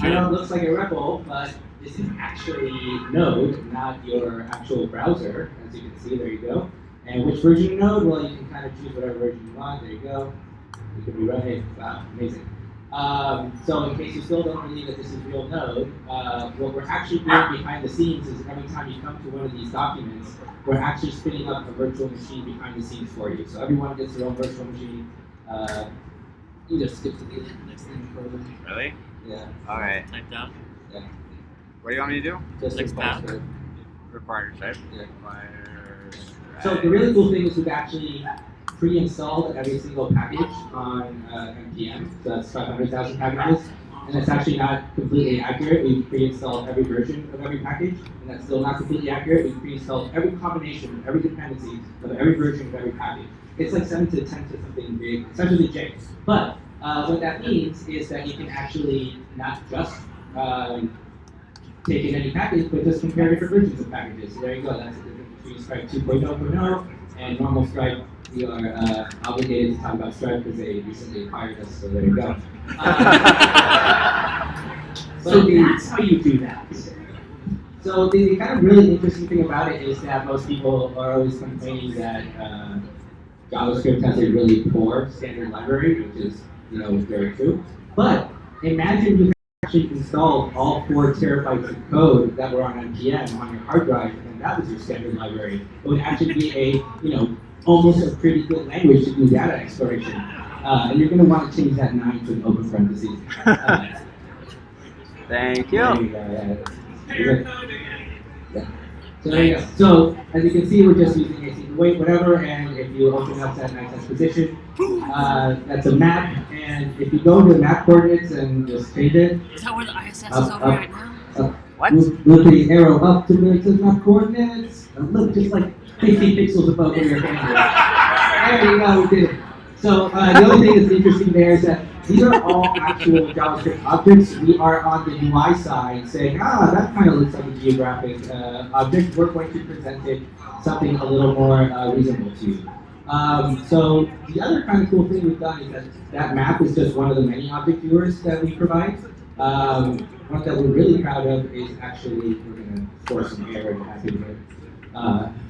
I know it looks like a REPL, but this is actually Node, not your actual browser. As you can see, there you go. And which version of Node? Well, you can kind of choose whatever version you want. There you go. You can rerun it. Wow, amazing. So in case you still don't believe that this is real Node, what we're actually doing behind the scenes is every time you come to one of these documents, we're actually spinning up a virtual machine behind the scenes for you. So everyone gets their own virtual machine. You just skip to the next thing further. Really? Yeah. Alright. Type down. Yeah. What do you want me to do? Just Next tab. Required type. Yeah. Required. So the really cool thing is we've actually pre-installed every single package on NPM. So that's 500,000 packages. And that's actually not completely accurate. We've pre-installed every version of every package, and that's still not completely accurate. We've pre-installed every combination, every dependency of every version of every package. It's like 7 to 10 to something big, essentially J. But what that means is that you can actually not just take in any package, but just compare different versions of packages. So there you go. That's the difference between Stripe 2.0 and normal Stripe. We are obligated to talk about Stripe because they recently acquired us, so there you go. So that's how you do that. So the kind of really interesting thing about it is that most people are always complaining that JavaScript has a really poor standard library, which is, very true. But imagine you actually installed all 4 terabytes of code that were on NPM on your hard drive, and that was your standard library. It would actually be a, almost a pretty good language to do data exploration. And you're going to want to change that 9 to an open parentheses. Thank There you. you go, yeah. So there you go. So as you can see, we're just using a single weight, whatever, and if you open up that nice position, that's a map, and if you go to the map coordinates and just change it, Is that where the ISS is over right now? What? Move the arrow up to where it says map coordinates, and look, just like 50 pixels above where your hand is. There you go, we did it. So the other thing that's interesting there is that these are all actual JavaScript objects. We are on the UI side saying, that kind of looks like a geographic object. We're going to present it something a little more reasonable to you. So the other kind of cool thing we've done is that map is just one of the many object viewers that we provide. One that we're really proud of is actually, we're going to force some air and happy here.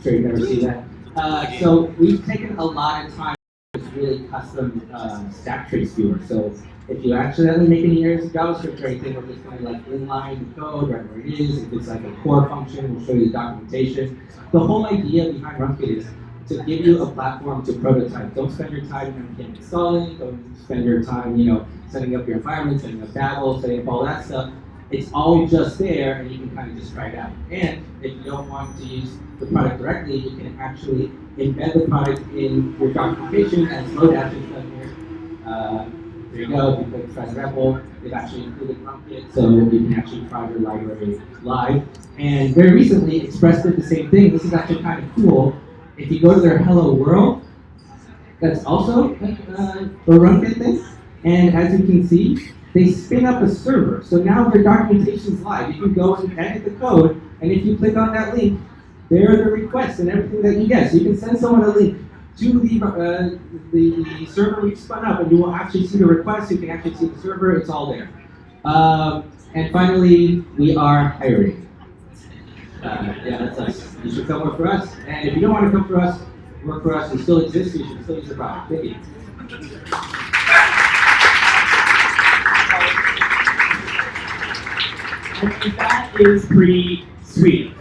Sure you've never seen that. So we've taken a lot of time with this really custom stack trace viewer. So if you accidentally make any errors in JavaScript or anything, we're just going to like inline the code right where it is. If it's like a core function, we'll show you the documentation. The whole idea behind RunKit is to give you a platform to prototype. Don't spend your time in installing. Don't spend your time, setting up your environment, setting up Babel, setting up all that stuff. It's all just there, and you can kind of just try it out. And if you don't want to use the product directly, you can actually embed the product in your documentation as Lodash is done here. There you go. If you click Try REPL, they've actually included RunKit, so you can actually try your library live. And very recently, Express did the same thing. This is actually kind of cool. If you go to their Hello World, that's also a RunKit thing. And as you can see, they spin up a server. So now their documentation is live. You can go and edit the code, and if you click on that link, there are the requests and everything that you get. So you can send someone a link to the server we spun up, and you will actually see the request. You can actually see the server. It's all there. And finally, we are hiring. Yeah, that's us. You should come work for us. And if you don't want to come for us, work for us, we still exist. You should still use the product. Thank you. I mean, that is pretty sweet.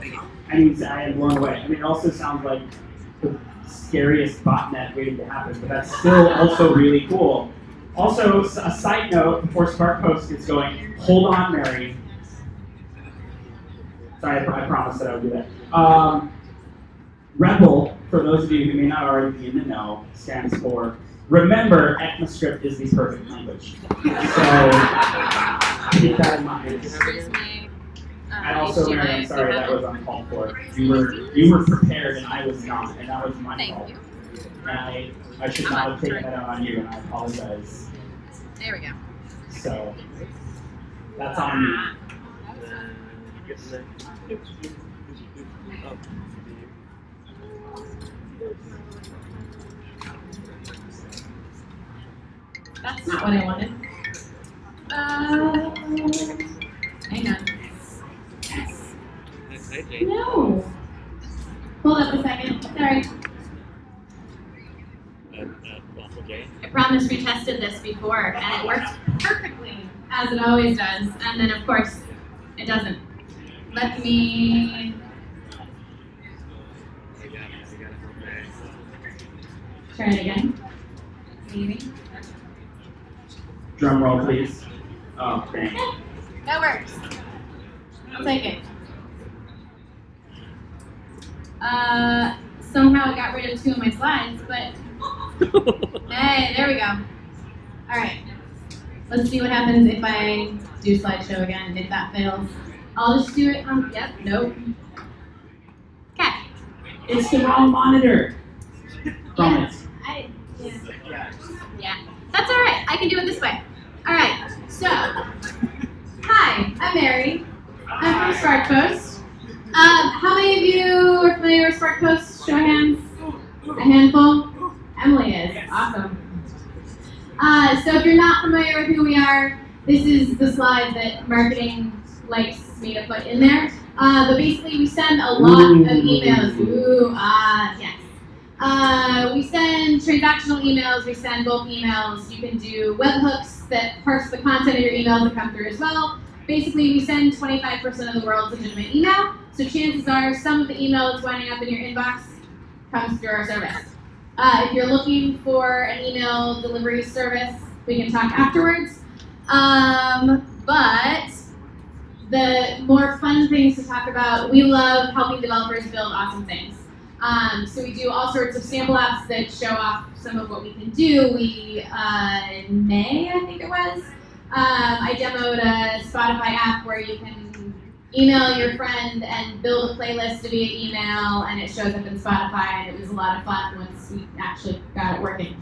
I mean, I am blown away. I mean, it also sounds like the scariest botnet waiting to happen, but that's still also really cool. Also, a side note before SparkPost gets going, hold on, Mary. Sorry, I promised that I would do that. REPL, for those of you who may not already be in the know, stands for Remember, ECMAScript is the perfect language. So, keep that in mind. Excuse me. And also, Mary, I'm sorry, that was uncalled for. You were prepared and I was not, and that was my fault. Thank you. And I should not have taken that out on you, and I apologize. There we go. So, that's on me. That's not what I wanted. Hang on. Yes. No. Hold up a second. Sorry. I promise we tested this before, and it works perfectly, as it always does. And then, of course, it doesn't. Let me... try it again. Maybe. Drum roll, please. Oh, dang. That works. I'll take it. Somehow I got rid of 2 of my slides, but hey, there we go. All right. Let's see what happens if I do slideshow again, if that fails. I'll just do it on, yep, nope. Okay. It's the wrong monitor. Promise. Yeah. That's all right. I can do it this way. All right. So, hi, I'm Mary. I'm from SparkPost. How many of you are familiar with SparkPost? Show of hands. A handful. Emily is. Awesome. So if you're not familiar with who we are, this is the slide that marketing likes me to put in there. But basically, we send a lot of emails. Yes. We send transactional emails, we send bulk emails. You can do webhooks that parse the content of your emails that come through as well. Basically, we send 25% of the world's legitimate email. So chances are some of the email that's winding up in your inbox comes through our service. If you're looking for an email delivery service, we can talk afterwards. But the more fun things to talk about, we love helping developers build awesome things. So we do all sorts of sample apps that show off some of what we can do. We, in May, I think it was, I demoed a Spotify app where you can email your friend and build a playlist via email, and it shows up in Spotify, and it was a lot of fun once we actually got it working.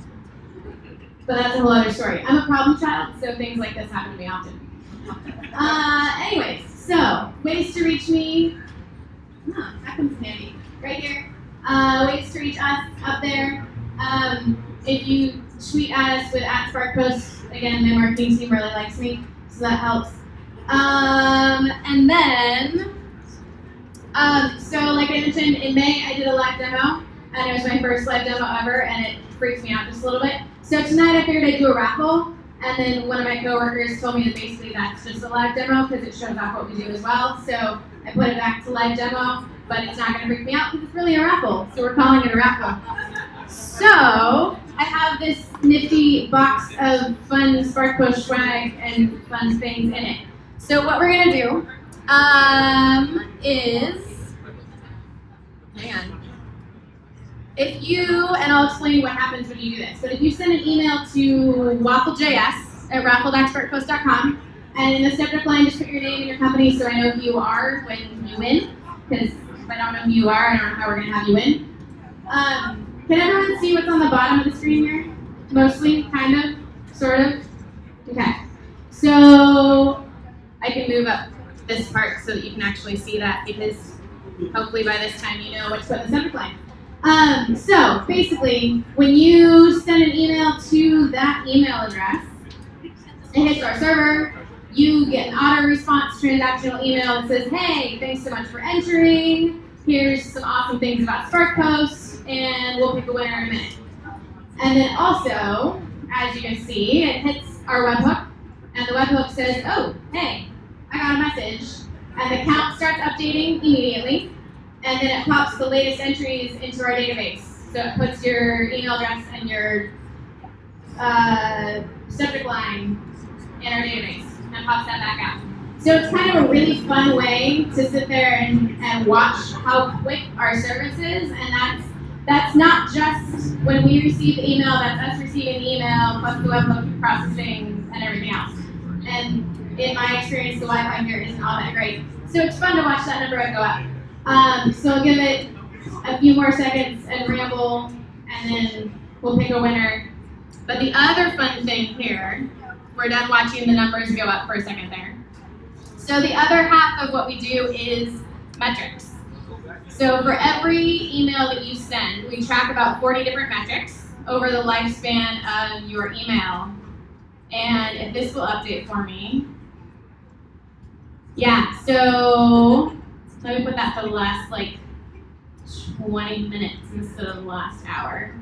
But that's a whole other story. I'm a problem child, so things like this happen to me often. Anyways, so ways to reach me. Oh, that comes in handy. Right here. Ways to reach us up there. If you tweet at us with @SparkPost, again, my marketing team really likes me, so that helps. And then, so like I mentioned, in May I did a live demo, and it was my first live demo ever, and it freaked me out just a little bit. So tonight I figured I'd do a raffle, and then one of my coworkers told me that basically that's just a live demo because it shows off what we do as well. So I put it back to live demo, but it's not going to freak me out because it's really a raffle, so we're calling it a raffle. So I have this nifty box of fun SparkPost swag and fun things in it. So what we're going to do is, hang on. If you, and I'll explain what happens when you do this, but if you send an email to waffle.js@raffle.sparkpost.com, and in the subject line, just put your name and your company so I know who you are when you win, because if I don't know who you are, I don't know how we're going to have you win. Can everyone see what's on the bottom of the screen here? Mostly, kind of, sort of? Okay, so I can move up this part so that you can actually see that, because hopefully by this time you know what to put in the subject line. So basically, when you send an email to that email address, it hits our server, you get an auto response transactional email that says, hey, thanks so much for entering, here's some awesome things about Spark Posts, and we'll pick a winner in a minute. And then also, as you can see, it hits our webhook, and the webhook says, oh, hey, I got a message. And the count starts updating immediately, and then it pops the latest entries into our database. So it puts your email address and your subject line in our database and pops that back out. So it's kind of a really fun way to sit there and watch how quick our service is, and that's not just when we receive the email, that's us receiving the email plus the webhook processing and everything else. And in my experience, the Wi-Fi here isn't all that great. So it's fun to watch that number go up. So I'll give it a few more seconds and ramble, and then we'll pick a winner. But the other fun thing here, we're done watching the numbers go up for a second there. So the other half of what we do is metrics. So for every email that you send, we track about 40 different metrics over the lifespan of your email. And if this will update for me. Yeah, so let me put that for the last like 20 minutes instead of the last hour.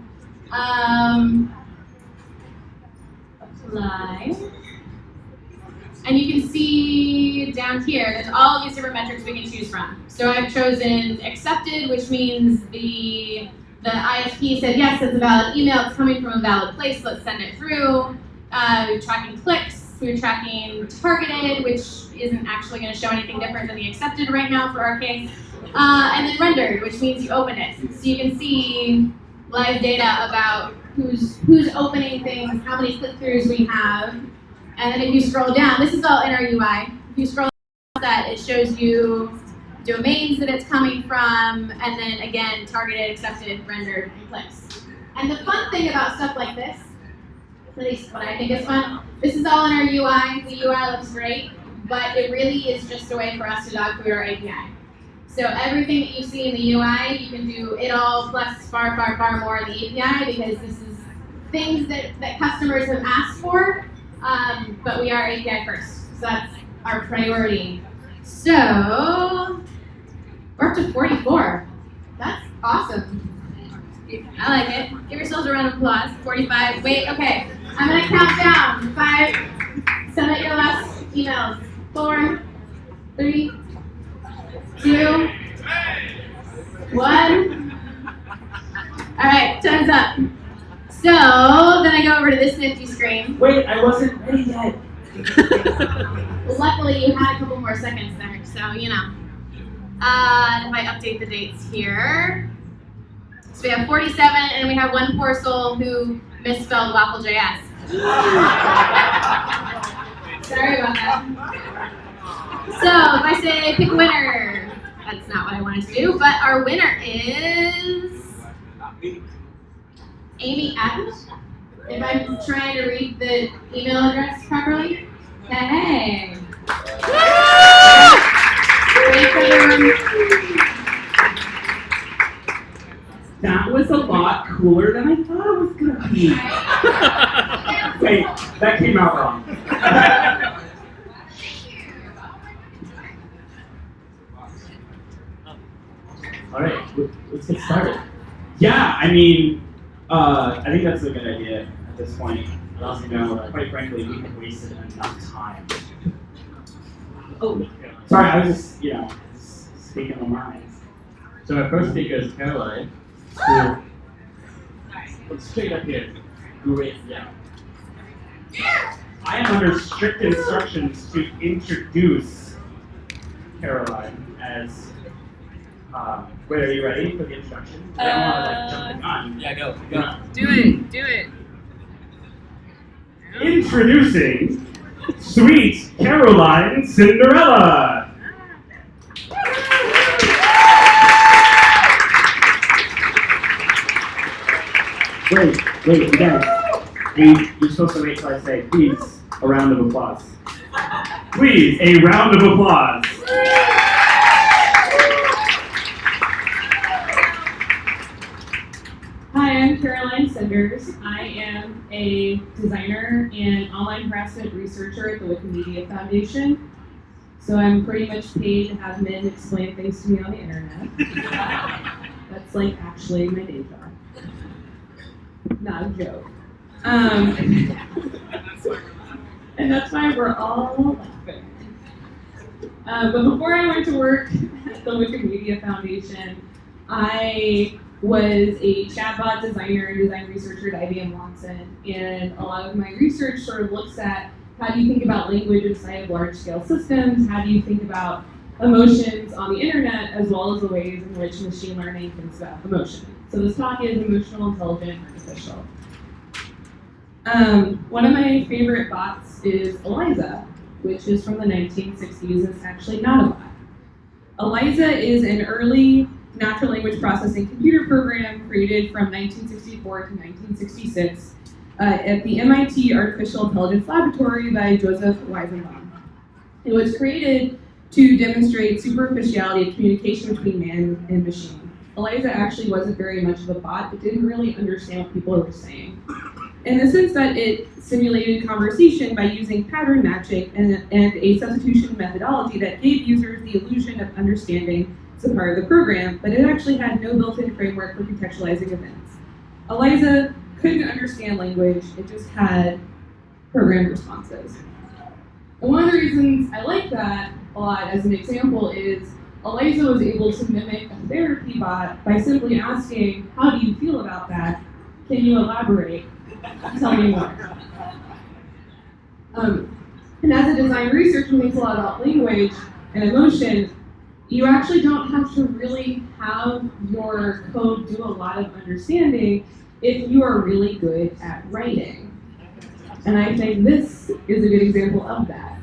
Apply. And you can see down here, there's all these different metrics we can choose from. So I've chosen accepted, which means the ISP said, yes, it's a valid email, it's coming from a valid place, let's send it through. We're tracking clicks, we're tracking targeted, which isn't actually going to show anything different than the accepted right now for our case. And then rendered, which means you open it. So you can see live data about who's opening things, how many click-throughs we have. And then if you scroll down, this is all in our UI. If you scroll down that, it shows you domains that it's coming from, and then again, targeted, accepted, rendered, and clicks. And the fun thing about stuff like this, at least what I think is fun, this is all in our UI. The UI looks great, but it really is just a way for us to dog food our API. So everything that you see in the UI, you can do it all plus far, far, far more in the API, because this is things that customers have asked for, but we are API first. So that's our priority. So we're up to 44. That's awesome. I like it. Give yourselves a round of applause. 45. Wait, okay. I'm going to count down. 5. Send out your last emails. 4, 3, 2, 1. All right, time's up. So then I go over to this nifty screen. Wait, I wasn't ready yet. Luckily, you had a couple more seconds there, so you know. If I update the dates here. So we have 47, and we have one poor soul who misspelled waffle.js. Sorry about that. So if I say pick a winner, that's not what I wanted to do, but our winner is Amy Adams. If I'm trying to read the email address properly. Hey. Wait for everyone. That was a lot cooler than I thought it was going to be. Wait, that came out wrong. All right, let's get started. Yeah, I mean, I think that's a good idea at this point. And also, quite frankly, we have wasted enough time. Oh, sorry, I was just speaking my mind. So our first speaker is Caroline. Who, let's straight up here. Great, yeah. I am under strict instructions to introduce Caroline as. Wait, are you ready for the introduction? I don't want to jump the gun. Yeah, go. Do it. Introducing Sweet Caroline Cinderella. Wait, you guys. You're supposed to wait till I say, please a round of applause. Please, a round of applause. Hi, I'm Caroline Sinders. I am a designer and online harassment researcher at the Wikimedia Foundation. So I'm pretty much paid to have men explain things to me on the internet. That's like actually my day job. Not a joke. And that's why we're all laughing. But before I went to work at the Wikimedia Foundation, I was a chatbot designer and design researcher at IBM Watson, and a lot of my research sort of looks at how do you think about language inside of large-scale systems, how do you think about emotions on the internet, as well as the ways in which machine learning thinks about emotion. So this talk is emotional, intelligent, artificial. One of my favorite bots is Eliza, which is from the 1960s. It's actually not a bot. Eliza is an early natural language processing computer program created from 1964 to 1966 at the MIT Artificial Intelligence Laboratory by Joseph Weizenbaum. It was created to demonstrate superficiality of communication between man and machine. Eliza actually wasn't very much of a bot. It didn't really understand what people were saying, in the sense that it simulated conversation by using pattern matching and a substitution methodology that gave users the illusion of understanding as a part of the program, but it actually had no built-in framework for contextualizing events. Eliza couldn't understand language, it just had programmed responses. And one of the reasons I like that a lot as an example is Eliza was able to mimic a therapy bot by simply asking, how do you feel about that? Can you elaborate? Tell me more. And as a design researcher who thinks a lot about language and emotion, you actually don't have to really have your code do a lot of understanding if you are really good at writing. And I think this is a good example of that.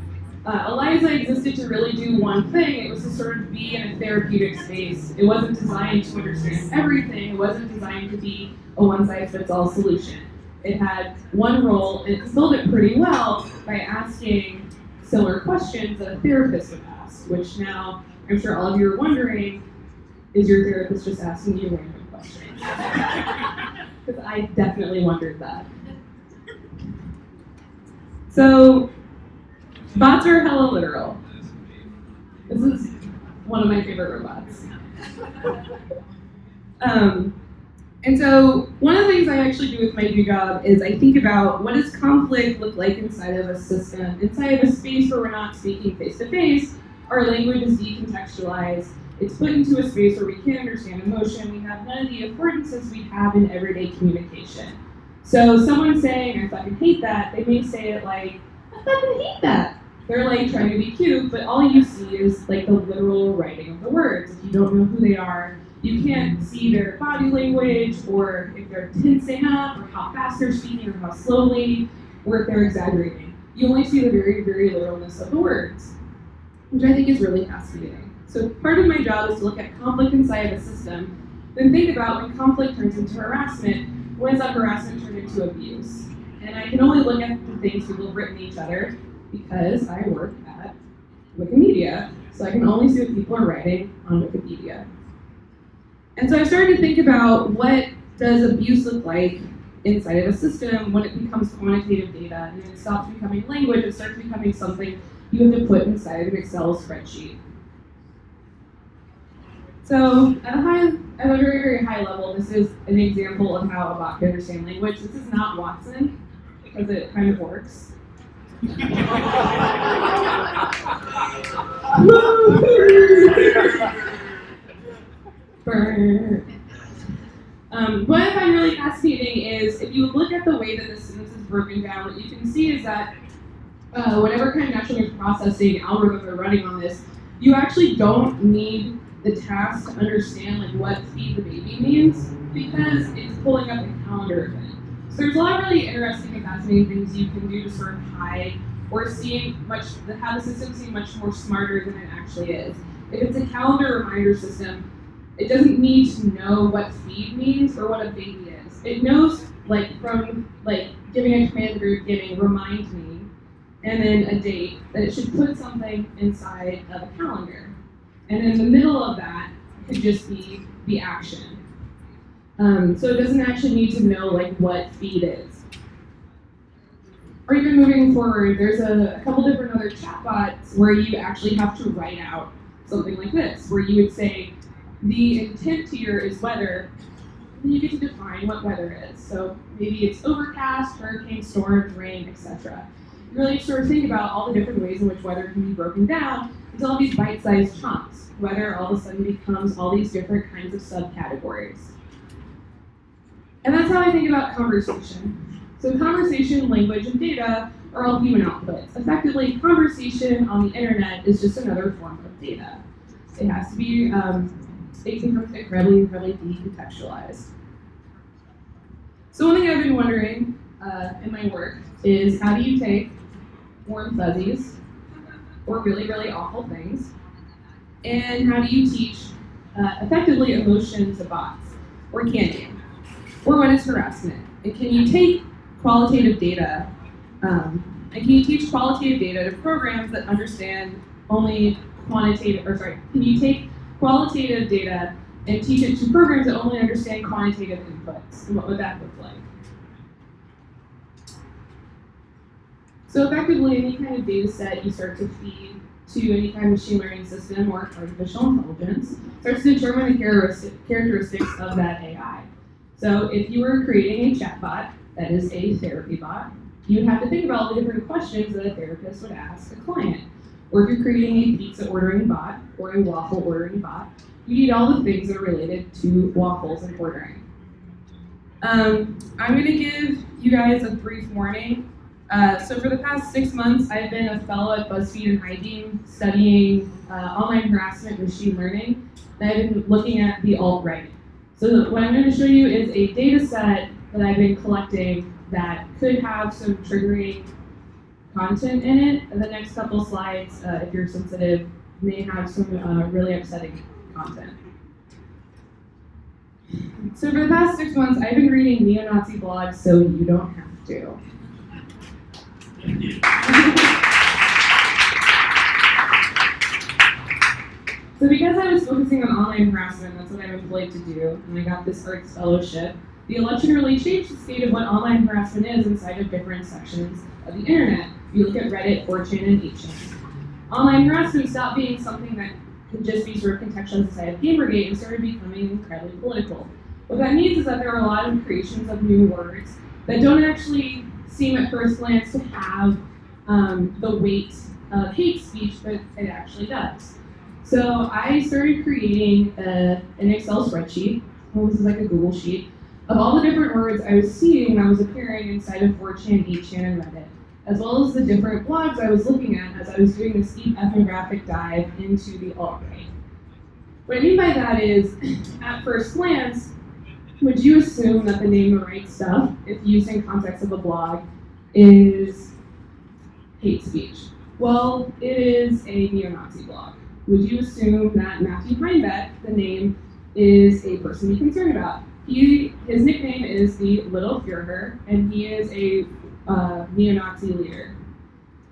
Eliza existed to really do one thing. It was to sort of be in a therapeutic space. It wasn't designed to understand everything. It wasn't designed to be a one-size-fits-all solution. It had one role, and it fulfilled it pretty well by asking similar questions that a therapist would ask, which now, I'm sure all of you are wondering, is your therapist just asking you random questions? Because I definitely wondered that. So, bots are hella literal. This is one of my favorite robots. And so one of the things I actually do with my new job is I think about what does conflict look like inside of a system, inside of a space where we're not speaking face-to-face, our language is decontextualized, it's put into a space where we can't understand emotion, we have none of the affordances we have in everyday communication. So someone saying, I fucking hate that, they may say it like, I fucking hate that. They're like trying to be cute, but all you see is like the literal writing of the words. If you don't know who they are, you can't see their body language, or if they're tensing up, or how fast they're speaking, or how slowly, or if they're exaggerating. You only see the very, very literalness of the words, which I think is really fascinating. So part of my job is to look at conflict inside of a system, then think about when conflict turns into harassment, when does that harassment turn into abuse? And I can only look at the things people have written each other because I work at Wikimedia, so I can only see what people are writing on Wikipedia. And so I started to think about what does abuse look like inside of a system when it becomes quantitative data and it stops becoming language, it starts becoming something you have to put inside of an Excel spreadsheet. So at a very, very high level, this is an example of how a bot can understand language. This is not Watson, because it kind of works. What I find really fascinating is if you look at the way that this sentence is broken down, what you can see is that whatever kind of natural language processing algorithm they're running on this, you actually don't need the task to understand like what feed the baby means because it's pulling up a calendar event. So there's a lot of really interesting and fascinating things you can do to sort of hide or have the system seem much more smarter than it actually is. If it's a calendar reminder system, it doesn't need to know what feed means or what a baby is. It knows, like, from like giving a command at the very beginning, remind me, and then a date, that it should put something inside of a calendar. And in the middle of that could just be the action. So it doesn't actually need to know like what feed is. Or even moving forward, there's a couple different other chatbots where you actually have to write out something like this, where you would say, the intent here is weather, and you get to define what weather is. So maybe it's overcast, hurricane, storms, rain, etc. You really sort of think about all the different ways in which weather can be broken down into all these bite-sized chunks. Weather all of a sudden becomes all these different kinds of subcategories. And that's how I think about conversation. So conversation, language, and data are all human outputs. Effectively, conversation on the internet is just another form of data. It has to be, it becomes incredibly decontextualized. So one thing I've been wondering in my work is how do you take warm fuzzies or really, really awful things, and how do you teach effectively emotion to bots, or can you? Or what is harassment? And can you take qualitative data, and can you teach qualitative data to programs that understand only quantitative, or sorry, can you take qualitative data and teach it to programs that only understand quantitative inputs, and what would that look like? So effectively, any kind of data set you start to feed to any kind of machine learning system or artificial intelligence starts to determine the characteristics of that AI. So if you were creating a chatbot that is a therapy bot, you would have to think about all the different questions that a therapist would ask a client. Or if you're creating a pizza ordering bot or a waffle ordering bot, you need all the things that are related to waffles and ordering. I'm going to give you guys a brief warning. So for the past 6 months, I've been a fellow at BuzzFeed and Hygiene studying online harassment and machine learning, and I've been looking at the alt-right. So what I'm going to show you is a data set that I've been collecting that could have some triggering content in it. And the next couple slides, if you're sensitive, may have some really upsetting content. So for the past 6 months, I've been reading neo-Nazi blogs so you don't have to. So because I was focusing on online harassment, that's what I'm employed to do, and I got this arts fellowship, the election really changed the state of what online harassment is inside of different sections of the internet. If you look at Reddit, 4chan, and 8chan. Online harassment stopped being something that could just be sort of contextualized inside of Gamergate and started becoming incredibly political. What that means is that there are a lot of creations of new words that don't actually seem at first glance to have the weight of hate speech, but it actually does. So I started creating an Excel spreadsheet, well, this is like a Google sheet, of all the different words I was seeing that was appearing inside of 4chan, 8chan, and Reddit, as well as the different blogs I was looking at as I was doing this deep ethnographic dive into the alt-right. What I mean by that is, at first glance, would you assume that the name the right stuff, if used in context of a blog, is hate speech? Well, it is a neo-Nazi blog. Would you assume that Matthew Heinbeck, the name, is a person to be concerned about? His nickname is the Little Führer, and he is a neo-Nazi leader.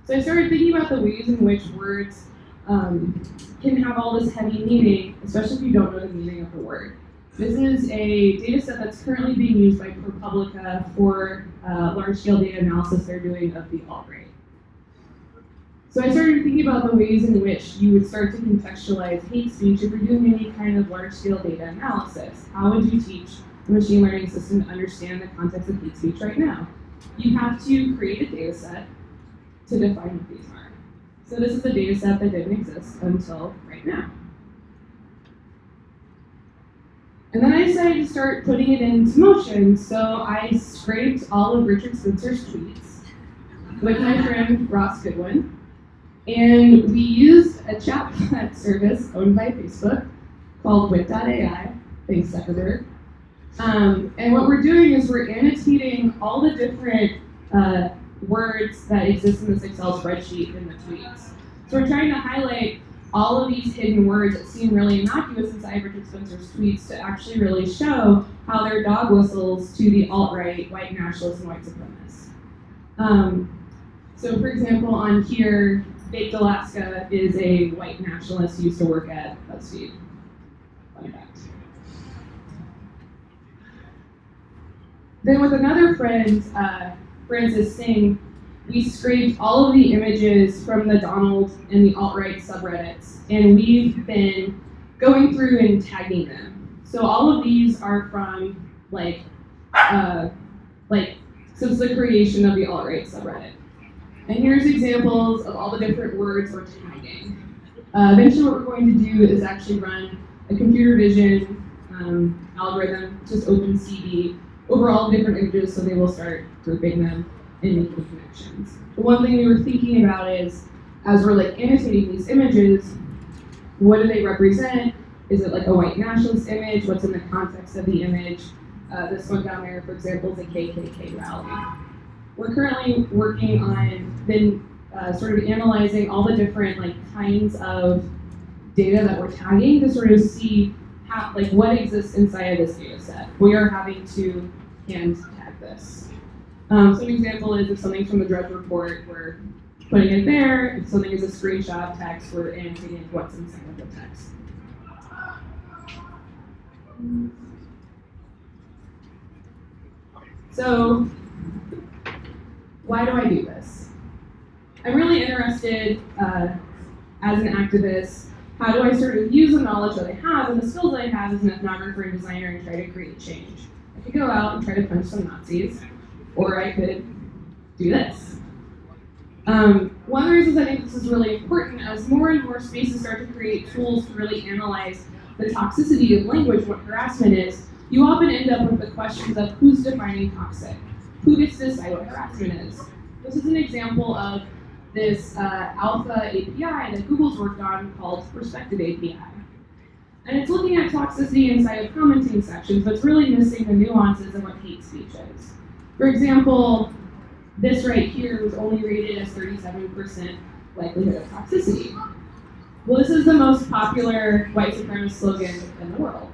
So I started thinking about the ways in which words can have all this heavy meaning, especially if you don't know the meaning of the word. This is a data set that's currently being used by ProPublica for large-scale data analysis they're doing of the alt-right. So I started thinking about the ways in which you would start to contextualize hate speech if you're doing any kind of large-scale data analysis. How would you teach a machine learning system to understand the context of hate speech right now? You have to create a data set to define what these are. So this is a data set that didn't exist until right now. And then I decided to start putting it into motion, so I scraped all of Richard Spencer's tweets with my friend Ross Goodwin, and we used a chatbot service owned by Facebook called Wit.ai, thanks Zuckerberg. And what we're doing is we're annotating all the different words that exist in this Excel spreadsheet in the tweets. So we're trying to highlight all of these hidden words that seem really innocuous inside Richard Spencer's tweets to actually really show how they're dog whistles to the alt-right, white nationalists, and white supremacists. So for example, on here, Baked Alaska is a white nationalist who used to work at BuzzFeed. Fun fact. Then with another friend, Francis Singh, we scraped all of the images from the Donald and the alt-right subreddits, and we've been going through and tagging them. So all of these are from since the creation of the alt-right subreddit. And here's examples of all the different words we're tagging. Eventually what we're going to do is actually run a computer vision algorithm, just OpenCV, over all the different images so they will start grouping them and making connections. The one thing we were thinking about is, as we're annotating these images, what do they represent? Is it a white nationalist image? What's in the context of the image? This one down there, for example, is a KKK rally. We're currently working on sort of analyzing all the different kinds of data that we're tagging to sort of see how, what exists inside of this data set. We are having to hand tag this. So an example is if something's from the Drudge Report, we're putting it there. If something is a screenshot of text, we're annotating what's inside of the text. So, why do I do this? I'm really interested as an activist. How do I sort of use the knowledge that I have and the skills that I have as an ethnographer and designer and try to create change? I could go out and try to punch some Nazis, or I could do this. One of the reasons I think this is really important, as more and more spaces start to create tools to really analyze the toxicity of language, what harassment is, you often end up with the questions of who's defining toxic? Who gets to decide what harassment is? This is an example of this alpha API that Google's worked on called Perspective API. And it's looking at toxicity inside of commenting sections, but it's really missing the nuances of what hate speech is. For example, this right here was only rated as 37% likelihood of toxicity. Well, this is the most popular white supremacist slogan in the world.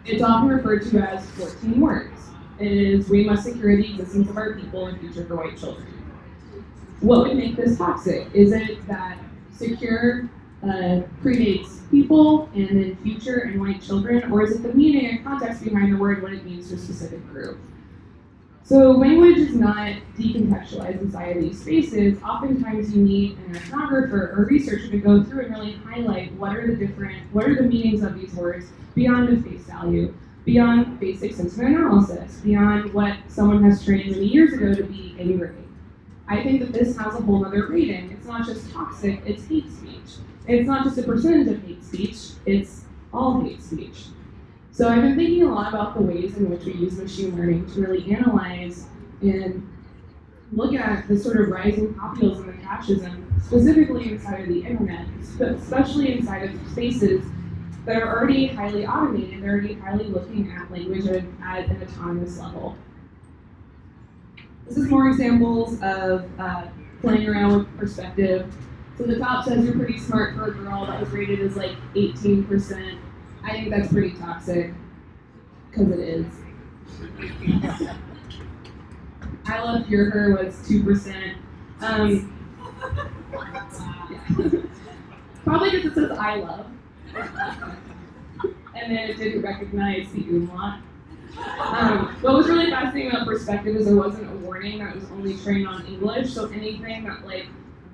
It's often referred to as 14 words. It is, we must secure the existence of our people and future for white children. What would make this toxic? Is it that secure predates people and then future and white children, or is it the meaning and context behind the word, what it means to a specific group? So language is not decontextualized inside of these spaces. Oftentimes you need an ethnographer or researcher to go through and really highlight what are the meanings of these words beyond the face value, beyond basic sentiment analysis, beyond what someone has trained many years ago to be angry. I think that this has a whole other rating. It's not just toxic, it's hate speech. It's not just a percentage of hate speech, it's all hate speech. So I've been thinking a lot about the ways in which we use machine learning to really analyze and look at the sort of rising populism and fascism, specifically inside of the internet, especially inside of spaces that are already highly automated, they're already highly looking at language at an autonomous level. This is more examples of playing around with perspective. So the top says you're pretty smart for a girl, that was rated as 18%. I think that's pretty toxic, because it is. I love Hear Her was 2%. Probably because it says I love. And then it didn't recognize the umlaut. What was really fascinating about perspective is there wasn't a warning that was only trained on English, so anything that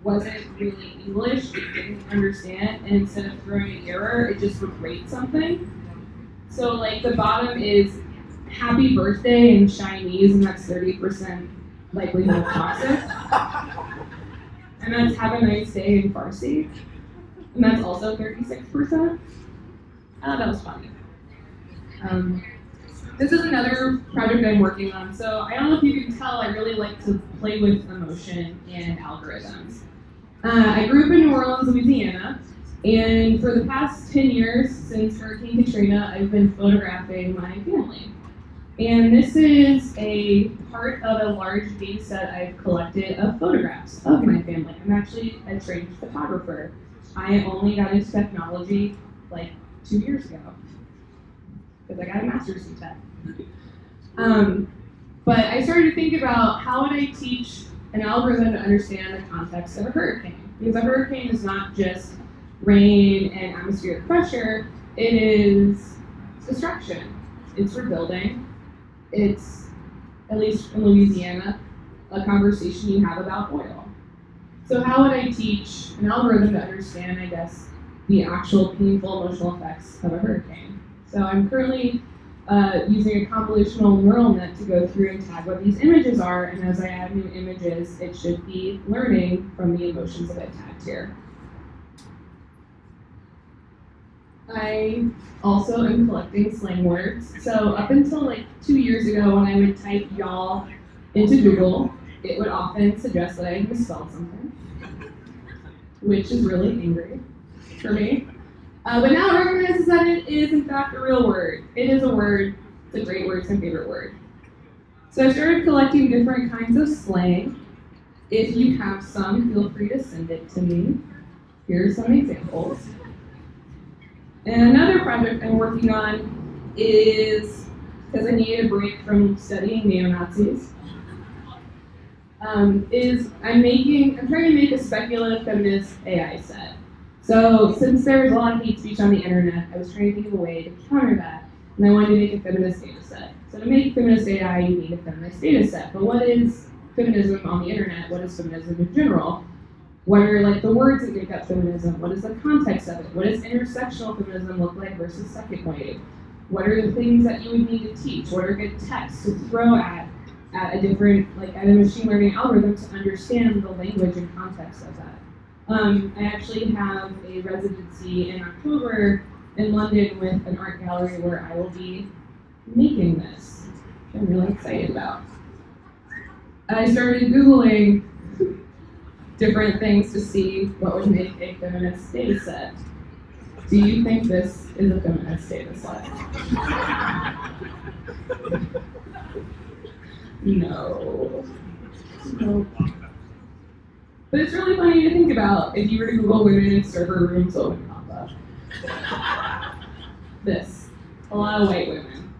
wasn't really English, it didn't understand, and instead of throwing an error, it just would rate something. So the bottom is happy birthday in Chinese, and that's 30% likelihood of toxic. And that's have a nice day in Farsi, and that's also 36%. That was funny. This is another project I'm working on. So I don't know if you can tell, I really like to play with emotion and algorithms. I grew up in New Orleans, Louisiana, and for the past 10 years, since Hurricane Katrina, I've been photographing my family. And this is a part of a large data set I've collected of photographs of my family. I'm actually a trained photographer. I only got into technology 2 years ago, because I got a master's in tech. But I started to think about how would I teach an algorithm to understand the context of a hurricane. Because a hurricane is not just rain and atmospheric pressure, it is destruction. It's rebuilding. It's, at least in Louisiana, a conversation you have about oil. So how would I teach an algorithm to understand, I guess, the actual painful emotional effects of a hurricane? So I'm currently using a convolutional neural net to go through and tag what these images are, and as I add new images, it should be learning from the emotions that I've tagged here. I also am collecting slang words. So up until like 2 years ago, when I would type y'all into Google, it would often suggest that I had misspelled something, which is really angry for me. But now it recognizes that it is in fact a real word. It is a word. It's a great word. It's my favorite word. So I started collecting different kinds of slang. If you have some, feel free to send it to me. Here are some examples. And another project I'm working on is, because I needed a break from studying neo-Nazis, I'm trying to make a speculative feminist AI set. So since there's a lot of hate speech on the internet, I was trying to think of a way to counter that, and I wanted to make a feminist data set. So to make feminist AI, you need a feminist data set. But what is feminism on the internet? What is feminism in general? What are like the words that make up feminism? What is the context of it? What does intersectional feminism look like versus second wave? What are the things that you would need to teach? What are good texts to throw at a different, like at a machine learning algorithm to understand the language and context of that? I actually have a residency in October in London with an art gallery where I will be making this, which I'm really excited about. I started Googling different things to see what would make a feminist data set. Do you think this is a feminist data set? No. No. But it's really funny to think about if you were to Google women in server rooms, what would pop up? This. A lot of white women.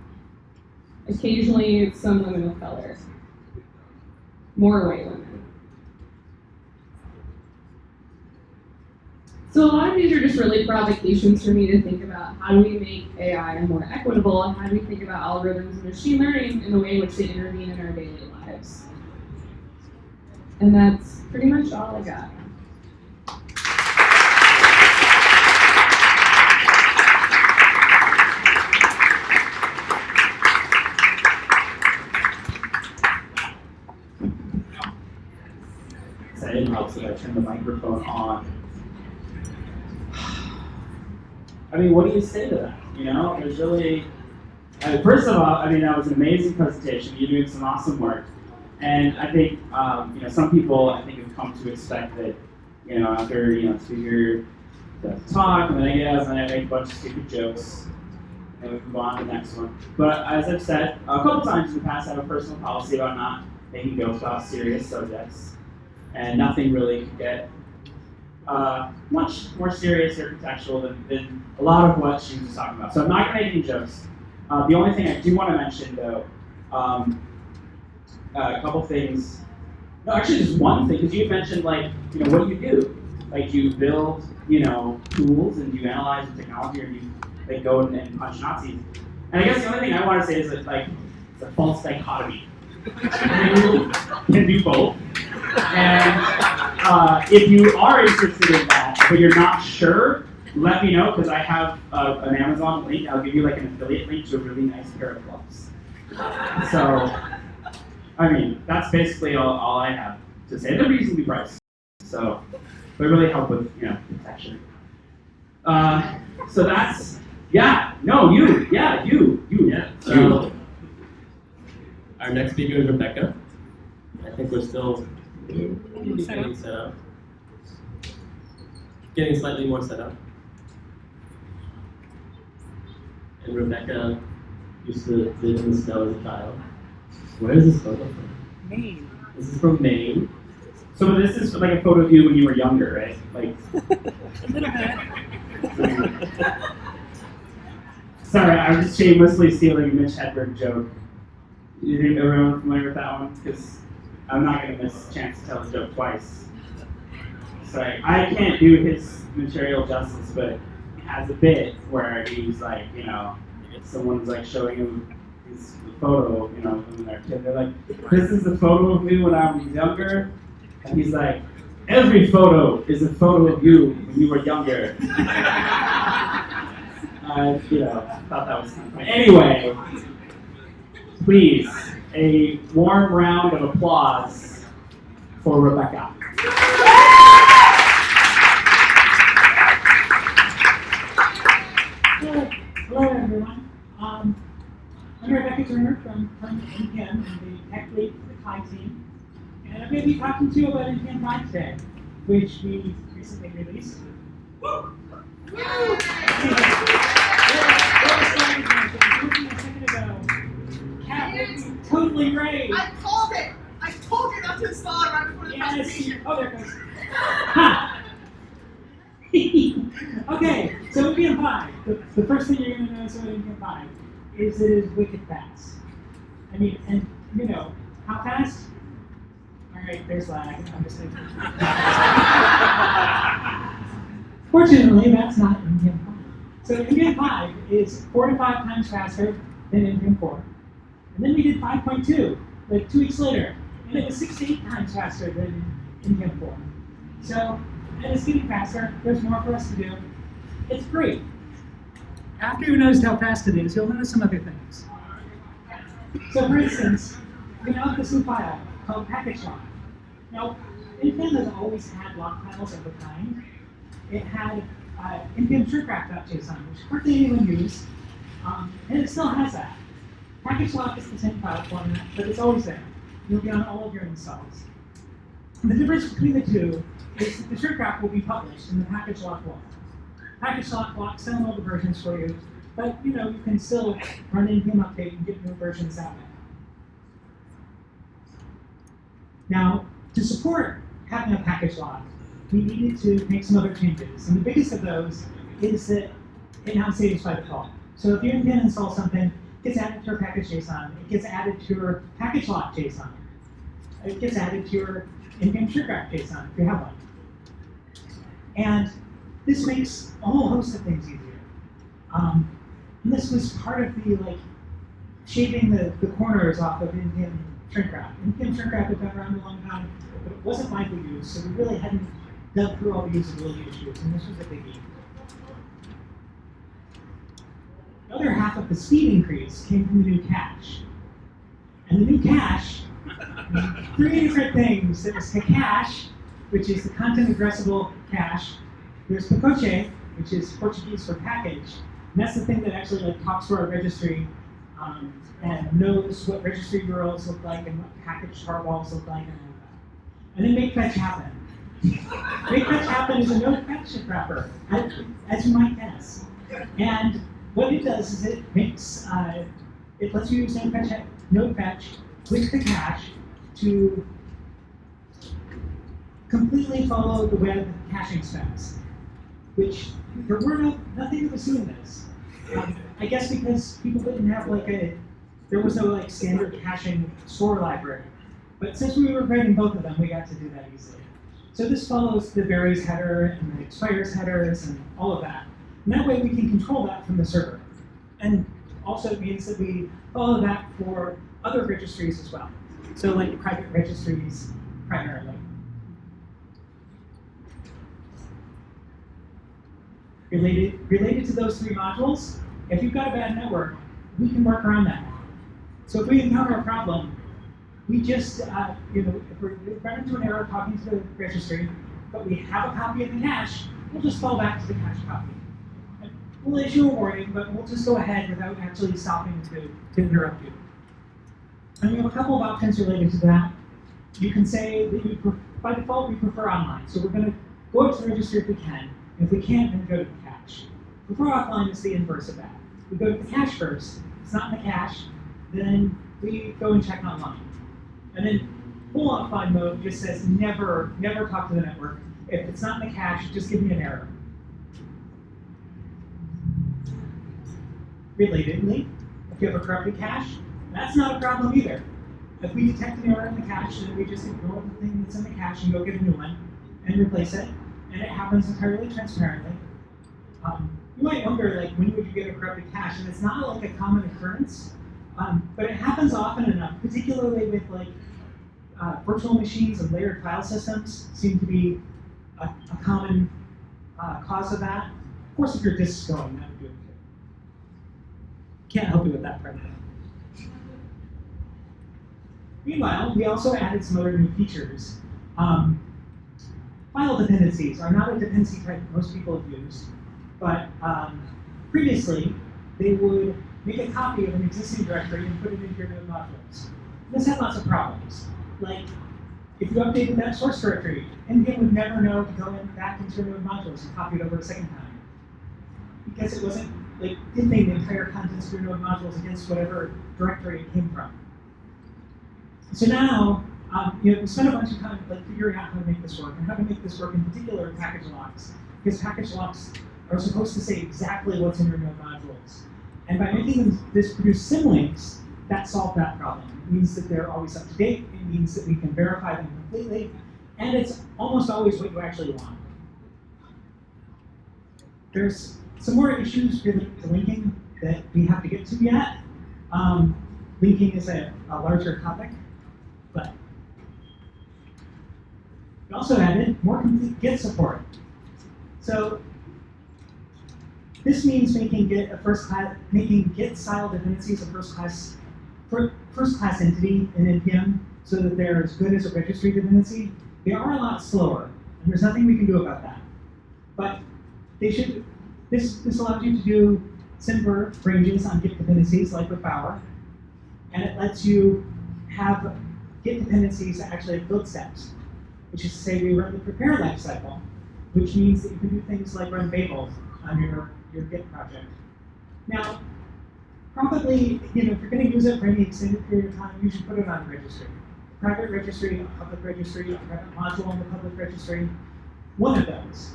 Occasionally some women of color. More white women. So a lot of these are just really provocations for me to think about how do we make AI more equitable, and how do we think about algorithms and machine learning in the way in which they intervene in our daily lives. And that's pretty much all I got. So it helps if I turn the microphone on. I mean, what do you say to that? You know, there's really, first of all, I mean, that was an amazing presentation. You're doing some awesome work. And I think, you know, some people, I think, have come to expect that, you know, after, you know, to hear the talk, and then I guess, and I make a bunch of stupid jokes, and we can go on to the next one. But as I've said a couple times in the past, I have a personal policy about not making jokes about serious subjects. And nothing really could get much more serious or contextual than a lot of what she was talking about. So I'm not going to make any jokes. The only thing I do want to mention, though, a couple things. No, actually, just one thing, because you mentioned, like, you know, what do you do? Like, you build, you know, tools, and you analyze the technology, or you like go and punch Nazis. And I guess the only thing I want to say is that, like, it's a false dichotomy. You can do both. And if you are interested in that, but you're not sure, let me know, because I have an Amazon link. I'll give you like an affiliate link to a really nice pair of gloves. So, I mean, that's basically all I have to say. They're reasonably priced, so they really help with, you know, protection. So that's, yeah, no, you. So our next speaker is Rebecca. I think we're still getting set up. Getting slightly more set up. And Rebecca used to live in the snow as a child. Where is this photo from? Maine. This is from Maine. So this is like a photo of you when you were younger, right? Like. A little bit. Sorry, I'm just shamelessly stealing a Mitch Hedberg joke. You think everyone familiar with that one? Because I'm not going to miss a chance to tell the joke twice. Sorry, I can't do his material justice, but he has a bit where he's like, you know, someone's like showing him his photo, you know, when they're kid. They're like, this is a photo of me when I was younger. And he's like, every photo is a photo of you when you were younger. You know, thought that was kind of funny. Anyway, please, a warm round of applause for Rebecca. Hello, everyone. I'm Rebecca Turner from NPM, and the tech lead for the Pi team. And I'm going to be talking to you about NPM 5 today, which we recently released. Totally great. I told it. I told you not to install it right before the presentation. Oh, there it goes. Okay, so NPM 5. The first thing you're going to notice about NPM 5 is it is wicked fast. I mean, and you know, how fast? All right, there's lag. I'm just going Fortunately, that's not NPM 5. So NPM 5 is 4 to 5 times faster than NPM 4. And then we did 5.2, like 2 weeks later, and it was 6 to 8 times faster than NPM 4. So, and it's getting faster. There's more for us to do. It's great. After you noticed how fast it is, you'll notice some other things. So, for instance, we now have this new file called package lock. Now, NPM has always had lock files of a kind. It had NPM shrink-wrap.json, which hardly anyone used, and it still has that. Package lock is the same file format, but it's always there. It'll be on all of your installs. And the difference between the two is that the shrink-wrap will be published and the package lock won't. Package lock locks down all the versions for you, but you know you can still run NPM update and get new versions that way. Now, to support having a package lock, we needed to make some other changes. And the biggest of those is that it now saves by default. So if you NPM install something, it gets added to your package JSON, it gets added to your package lock JSON, it gets added to your NPM shrink-wrap JSON if you have one. And this makes a whole host of things easier. And this was part of the shaving the corners off of NPM shrink-wrap. NPM shrink-wrap had been around a long time, but it wasn't widely used, so we really hadn't dug through all the usability issues, and this was a biggie. The other half of the speed increase came from the new cache. And the new cache, 3 different things. There was cache, which is the content addressable cache. There's Potch, which is Portuguese for package. And that's the thing that actually talks to our registry and knows what registry URLs look like and what package tarballs look like and all that. And then make fetch happen. Make fetch happen is a node fetch wrapper, as you might guess. And what it does is it makes it lets you use node fetch with the cache to completely follow the web caching specs, which there were nothing that was doing this. I guess because people didn't have there was no standard caching store library. But since we were writing both of them, we got to do that easily. So this follows the varies header and the expires headers and all of that. And that way we can control that from the server. And also it means that we follow that for other registries as well. So private registries primarily. Related to those 3 modules, if you've got a bad network, we can work around that. So if we encounter a problem, we just, if we run into an error talking to the registry, but we have a copy of the cache, we'll just fall back to the cache copy. And we'll issue a warning, but we'll just go ahead without actually stopping to interrupt you. And we have a couple of options related to that. You can say that by default, we prefer online. So we're going to go up to the registry if we can. If we can't, then go to the cache. Prefer offline is the inverse of that. We go to the cache first. If it's not in the cache, then we go and check online. And then full offline mode just says never talk to the network. If it's not in the cache, just give me an error. Relatedly, if you have a corrupted cache, that's not a problem either. If we detect an error in the cache, then we just ignore the thing that's in the cache and go get a new one and replace it. And it happens entirely transparently. You might wonder, like, when would you get a corrupted cache? And it's not like a common occurrence, but it happens often enough, particularly with like virtual machines and layered file systems seem to be a common cause of that. Of course, if your disk is going, that would do it too. Can't help you with that part of it. Meanwhile, we also added some other new features. File dependencies are not a dependency type most people have used, but previously they would make a copy of an existing directory and put it into your node modules. This had lots of problems. Like, if you updated that source directory, NPM would never know to go back into your node modules and copy it over a second time. Because it wasn't, like, diffing the entire contents of your node modules against whatever directory it came from. So now, we spent a bunch of time like figuring out how to make this work, and how to make this work in particular in package locks. Because package locks are supposed to say exactly what's in your node modules. And by making this produce symlinks, that solved that problem. It means that they're always up to date, it means that we can verify them completely, and it's almost always what you actually want. There's some more issues related to linking that we have to get to yet. Linking is a larger topic, but we also added more complete Git support. So this means making Git style dependencies a first class entity in NPM, so that they're as good as a registry dependency. They are a lot slower, and there's nothing we can do about that. But they should. This allows you to do simpler ranges on Git dependencies, like with Bower, and it lets you have Git dependencies that actually have build steps, which is to say we run the prepare lifecycle, which means that you can do things like run Babel on your Git project. Now, probably, if you're going to use it for any extended period of time, you should put it on a registry. Private registry, a public registry, a private module on the public registry, one of those.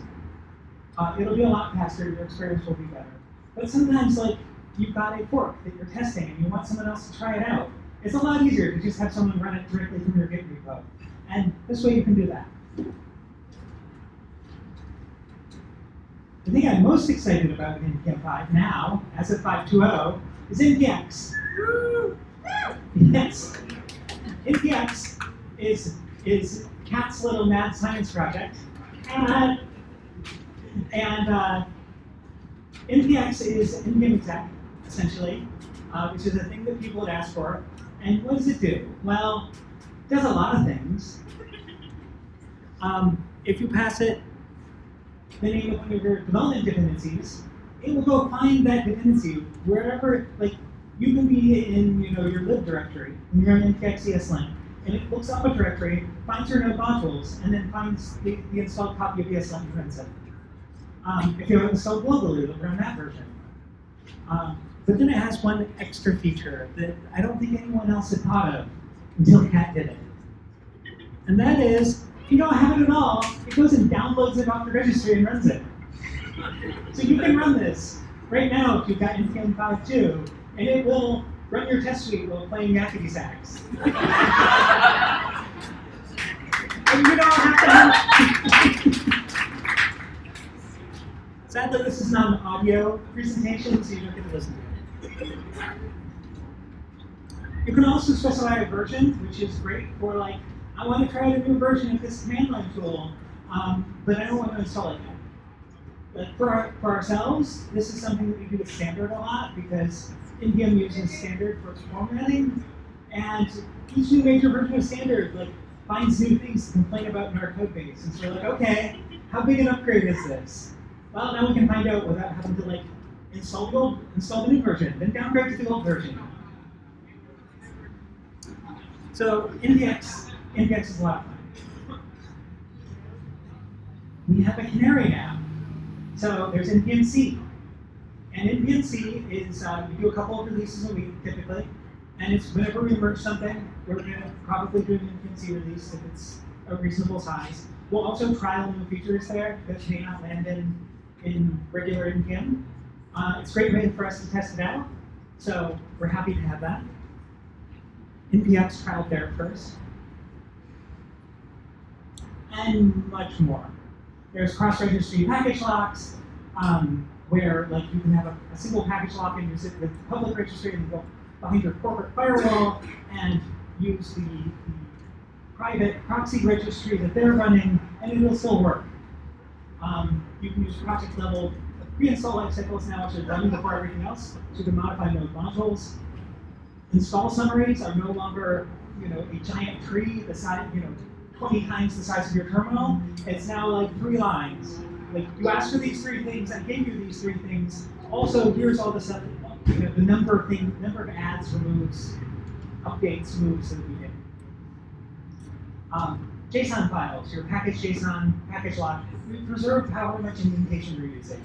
It'll be a lot faster, your experience will be better. But sometimes, like, you've got a fork that you're testing and you want someone else to try it out. It's a lot easier to just have someone run it directly from your Git repo. And this way you can do that. The thing I'm most excited about in NPM 5 now, as of 5.2.0, is NPX. Yes. NPX is Cat's little mad science project. And NPX is NPM exec, essentially, which is a thing that people had asked for. And what does it do? Well, it does a lot of things. If you pass it the name of one of your development dependencies, it will go find that dependency wherever, like, you can be in, your lib directory, and you're on npx ESLint, and it looks up a directory, finds your node modules, and then finds the installed copy of ESLint and runs it. If you have it installed globally, it'll run that version. But then it has one extra feature that I don't think anyone else had thought of until Cat did it. And that is, if you don't have it at all, it goes and downloads it off the registry and runs it. So you can run this right now if you've got NPM 5.2, and it will run your test suite while playing Yakety Sax. And you don't have to have Sadly, this is not an audio presentation, so you don't get to listen to it. You can also specify a version, which is great for, like, I want to try out a new version of this command line tool, but I don't want to install it yet. But for ourselves, this is something that we do with standard a lot, because NPM uses standard for its formatting, and each new major version of standard, like, finds new things to complain about in our code base. And so we're like, okay, how big an upgrade is this? Well, now we can find out without having to, like, install the new version, then downgrade to the old version. So NPX is a lot of fun. We have a canary now. So there's NPM-C. And NPM-C is, we do a couple of releases a week, typically. And it's whenever we merge something, we're going to probably do an NPM-C release if it's a reasonable size. We'll also trial new features there that may not land in regular NPM. It's a great way for us to test it out. So we're happy to have that. npx trial there first, and much more. There's cross-registry package locks, where like you can have a single package lock and use it with the public registry and go behind your corporate firewall and use the private proxy registry that they're running, and it will still work. You can use project level pre-install lifecycles now, which are done before everything else, so you can modify node modules. Install summaries are no longer, a giant tree the size, 20 times the size of your terminal. It's now like 3 lines. Like, you asked for these 3 things, I gave you these 3 things. Also, here's all the stuff, the number of adds, removes, updates, moves that we did. JSON files, your package JSON, package lock, we preserved however much indentation we're using.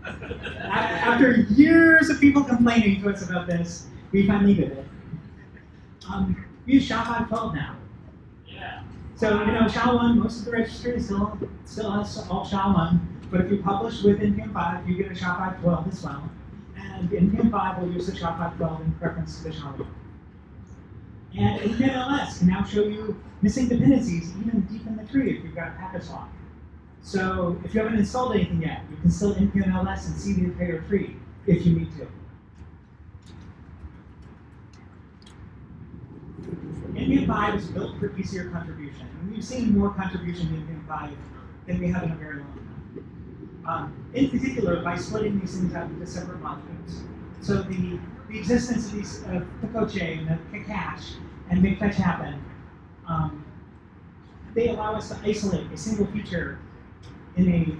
After years of people complaining to us about this, we finally did it. We use SHA-512 now. Yeah. So, SHA-1, most of the registry still has all SHA-1, but if you publish with NPM5, you get a SHA-512 as well. And NPM5 will use the SHA-512 in preference to the SHA-1. And NPM-LS can now show you missing dependencies even deep in the tree if you've got a package lock. So if you haven't installed anything yet, you can still npm-ls and see the entire tree if you need to. NPM5 is built for easier contribution, and we've seen more contribution in NPM5 than we have in a very long time. In particular, by splitting these things out into separate modules. So the existence of these Potch and the cache and make fetch happen, they allow us to isolate a single feature in a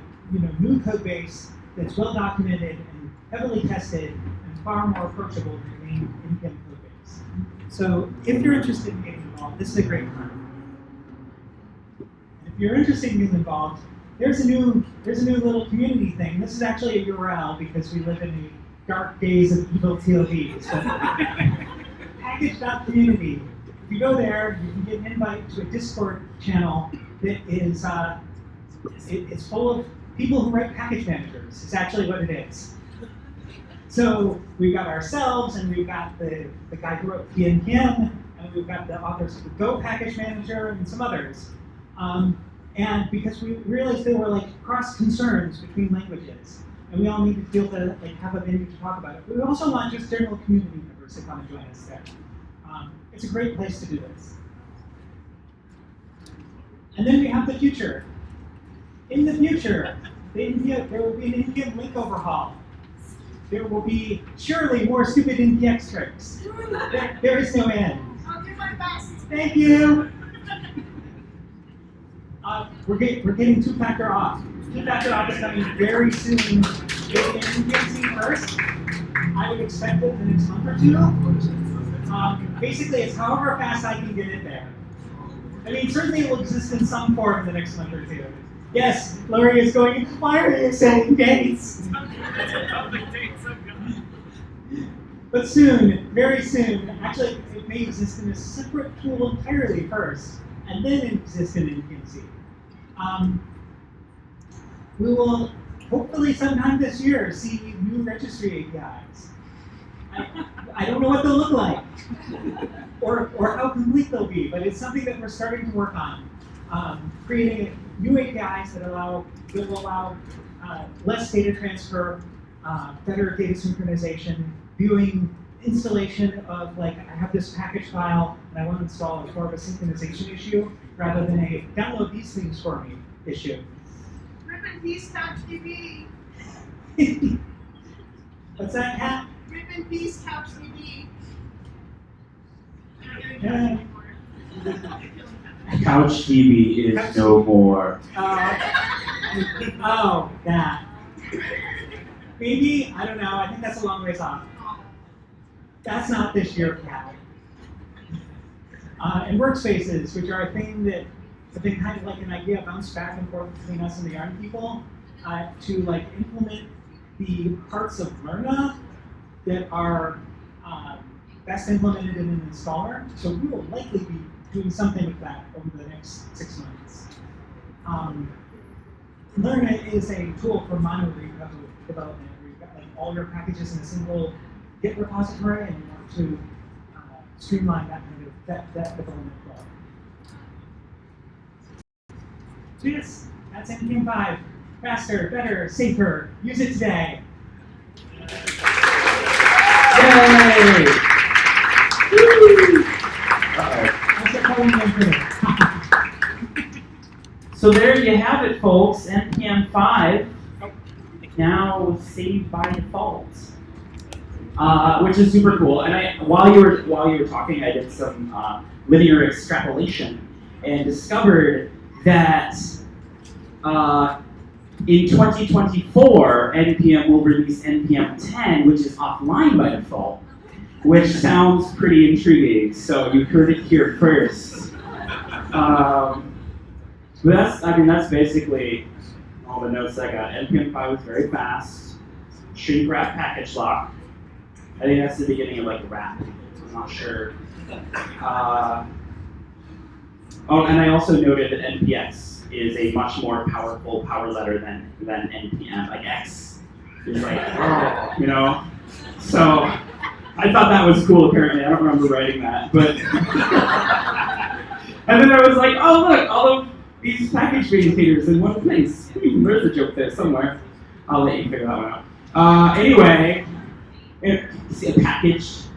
new code base that's well documented and heavily tested and far more approachable than the main NPM code base. So if you're interested in getting involved, this is a great time. If you're interested in getting involved, there's a new little community thing. This is actually a URL because we live in the dark days of evil TLDs. Package.community. If you go there, you can get an invite to a Discord channel that is it's full of people who write package managers. It's actually what it is. So we've got ourselves, and we've got the guy who wrote PNPM, and we've got the authors of the Go package manager, and some others. And because we realized there were like cross concerns between languages, and we all need to feel to have a venue to talk about it. But we also want just general community members to come and join us there. It's a great place to do this. And then we have the future. In the future, there will be an NPM link overhaul. There will be surely more stupid NPX tricks. There is no end. I'll do my best. Thank you. We're getting two-factor auth. Two-factor auth is coming very soon. Get in NPMC first. I would expect it in the next month or two. Basically, it's however fast I can get it there. I mean, certainly it will exist in some form in the next month or two. Yes, Lori is going, why are you saying dates? But soon, very soon, actually, it may exist in a separate tool entirely first, and then exist in NPMC. We will hopefully sometime this year see new registry APIs. I don't know what they'll look like, or how complete they'll be, but it's something that we're starting to work on. Creating new APIs that will allow less data transfer, better data synchronization, viewing installation of I have this package file and I want to install it as more of a synchronization issue rather than a download these things for me issue. Rip and peace, CouchDB. What's that, Kat? Rip and peace, CouchDB. CouchDB is no more. Oh, that. Maybe, I don't know, I think that's a long ways off. That's not this year, Kat. And workspaces, which are a thing that have been kind of like an idea bounced back and forth between us and the Yarn people to implement the parts of Lerna that are best implemented in an installer. So we will likely be doing something with that over the next 6 months. Lerna is a tool for mono-repo development where you've got all your packages in a single Git repository and you want to streamline that kind of That development flow. So yes, that's NPM 5. Faster, better, safer. Use it today. Yay! That's a problem So there you have it, folks. NPM 5 now saved by default, which is super cool. And while you were talking, I did some linear extrapolation and discovered that in 2024, NPM will release NPM 10, which is offline by default, which sounds pretty intriguing. So you heard it here first. But that's basically all the notes I got. NPM 5 was very fast. Shrink wrap package lock. I think that's the beginning of like wrap. I'm not sure. Oh, and I also noted that NPX is a much more powerful power letter than NPM. Like X is like, you know. So I thought that was cool. Apparently, I don't remember writing that, but. And then I was like, oh look, all of these package maintainers in one place. There's a joke there somewhere. I'll let you figure that one out. Anyway, see a package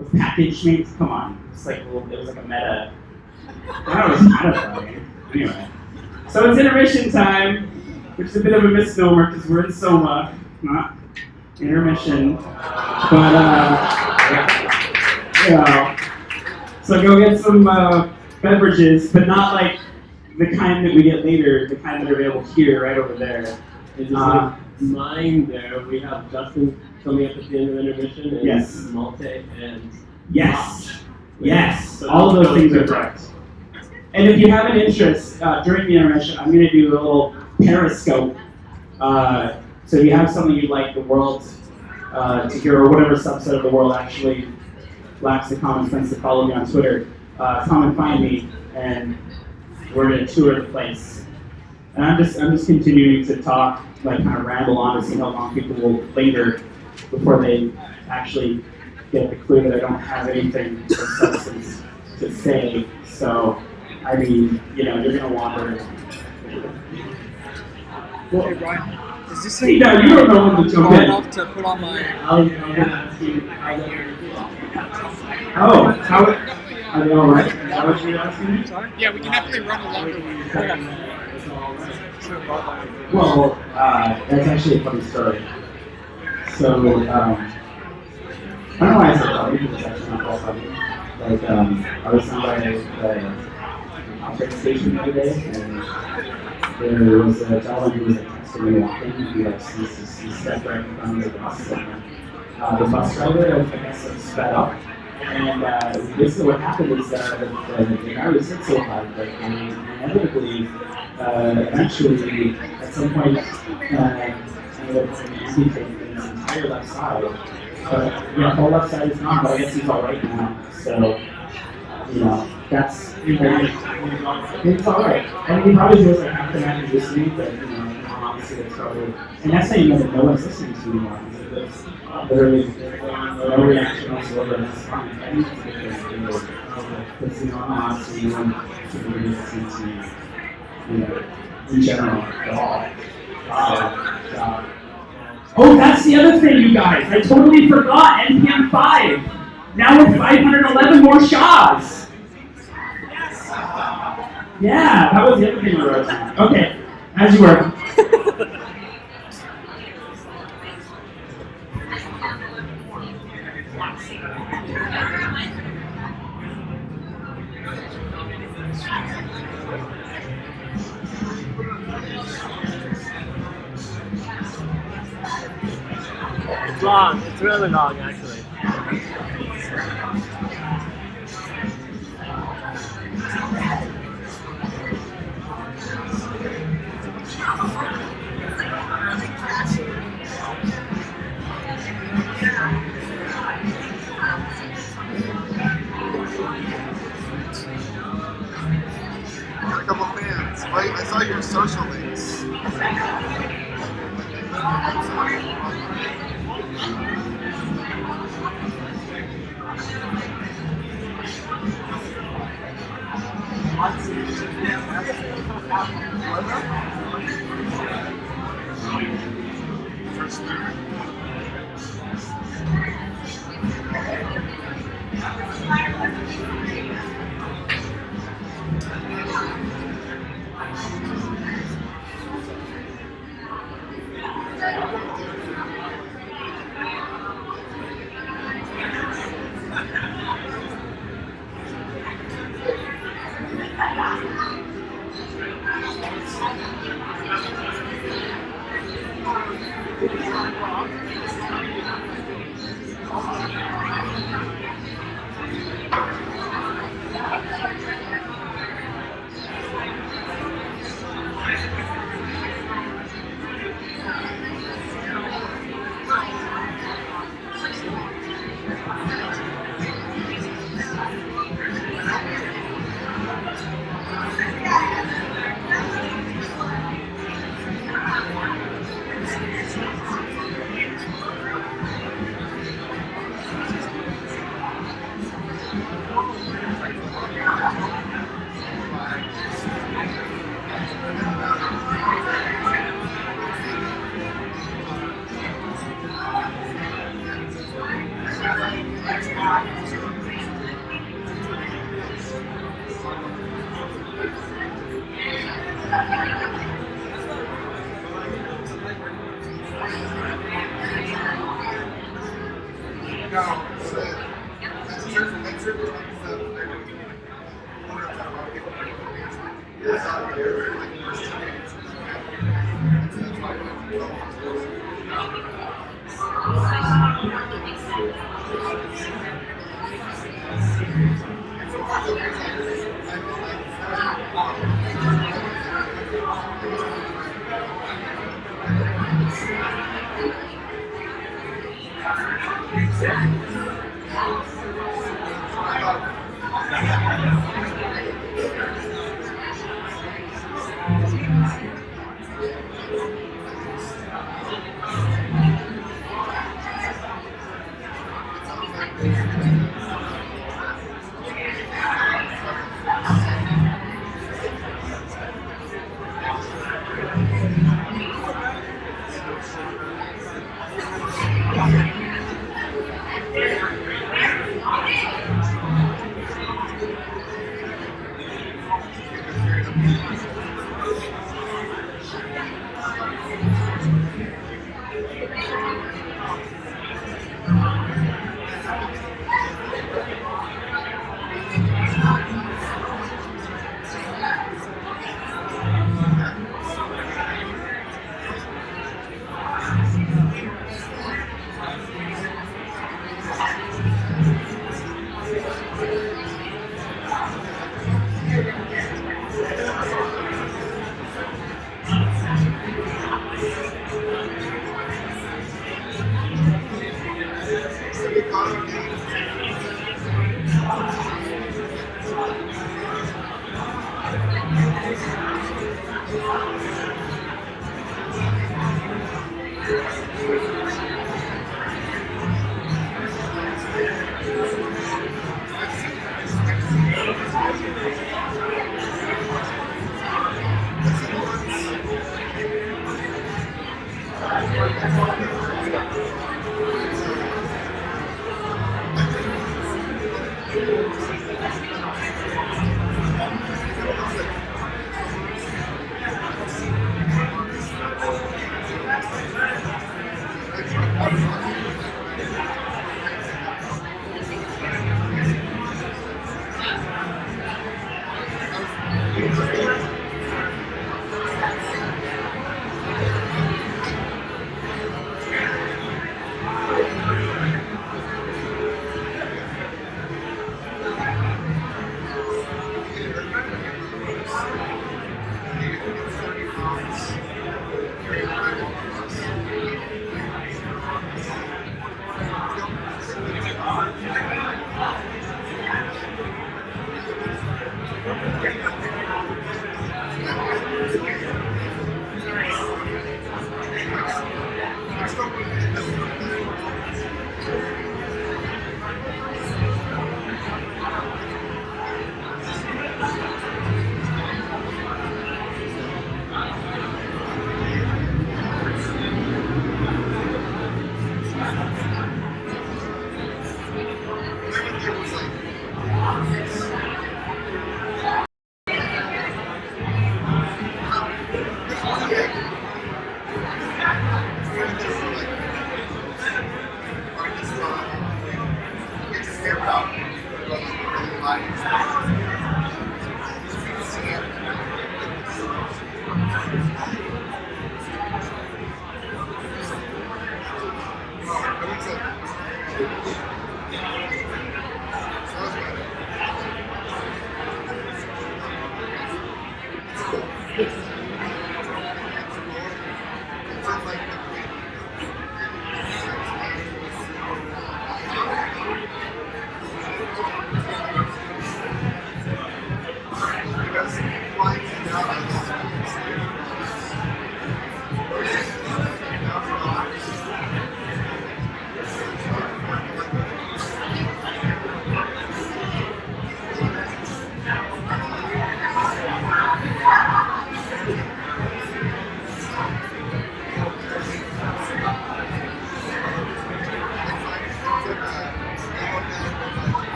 of package mates. Come on, it's like it was like a meta. That was kind of funny. Anyway, so it's intermission time, which is a bit of a misnomer because we're in Soma, not intermission. But you know, so go get some beverages, but not like the kind that we get later, the kind that are available here, right over there. Is mine there? We have Justin coming up at the end of intermission, and yes. Malte and Yes. Potch. Yes. So All of those things are correct. And if you have an interest during the intermission, I'm going to do a little periscope. So if you have something you'd like the world to hear, or whatever subset of the world actually lacks the common sense to follow me on Twitter, come and find me, and we're going to tour the place. And I'm just continuing to talk, like kind of ramble on to see how long people will linger before they actually get the clue that I don't have anything of substance to say. So, I mean, you know, you're going to wander. Well, hey, Ryan, is this See, no, you don't know when to jump far in. enough to put on my... Oh, how are they all right? Is that what you're asking me? Sorry? Yeah, we can definitely run along with you. Well, that's actually a funny story. So, I don't know why I said funny, because it's actually not that funny. Like, I was on by the train station the other day, and there was a gentleman who was like texting me walking, and he like he stepped right in front of the bus, and the bus driver, I guess, like, sped up. And basically what happened is the guy was hit so hard, like, and inevitably, eventually, at some point, ended up having to amputate his entire left side. But, yeah, whole left side is gone, but I guess he's all right now. So, you know, that's, it's all right. And he probably feels like half the man is listening, but, you know, honestly, it's probably, and that's how you know that no one's listening to you anymore. Literally, no reaction whatsoever. It's fine. Because, you know, honestly, no one should really listen to you know, in general, at all. Oh, that's the other thing, you guys. I totally forgot NPM 5. Now with 511 more SHAs. Yeah, that was the other thing I wrote down. Okay, as you were. It's long. It's really long, actually. Got a couple fans. Wait, I saw your social links.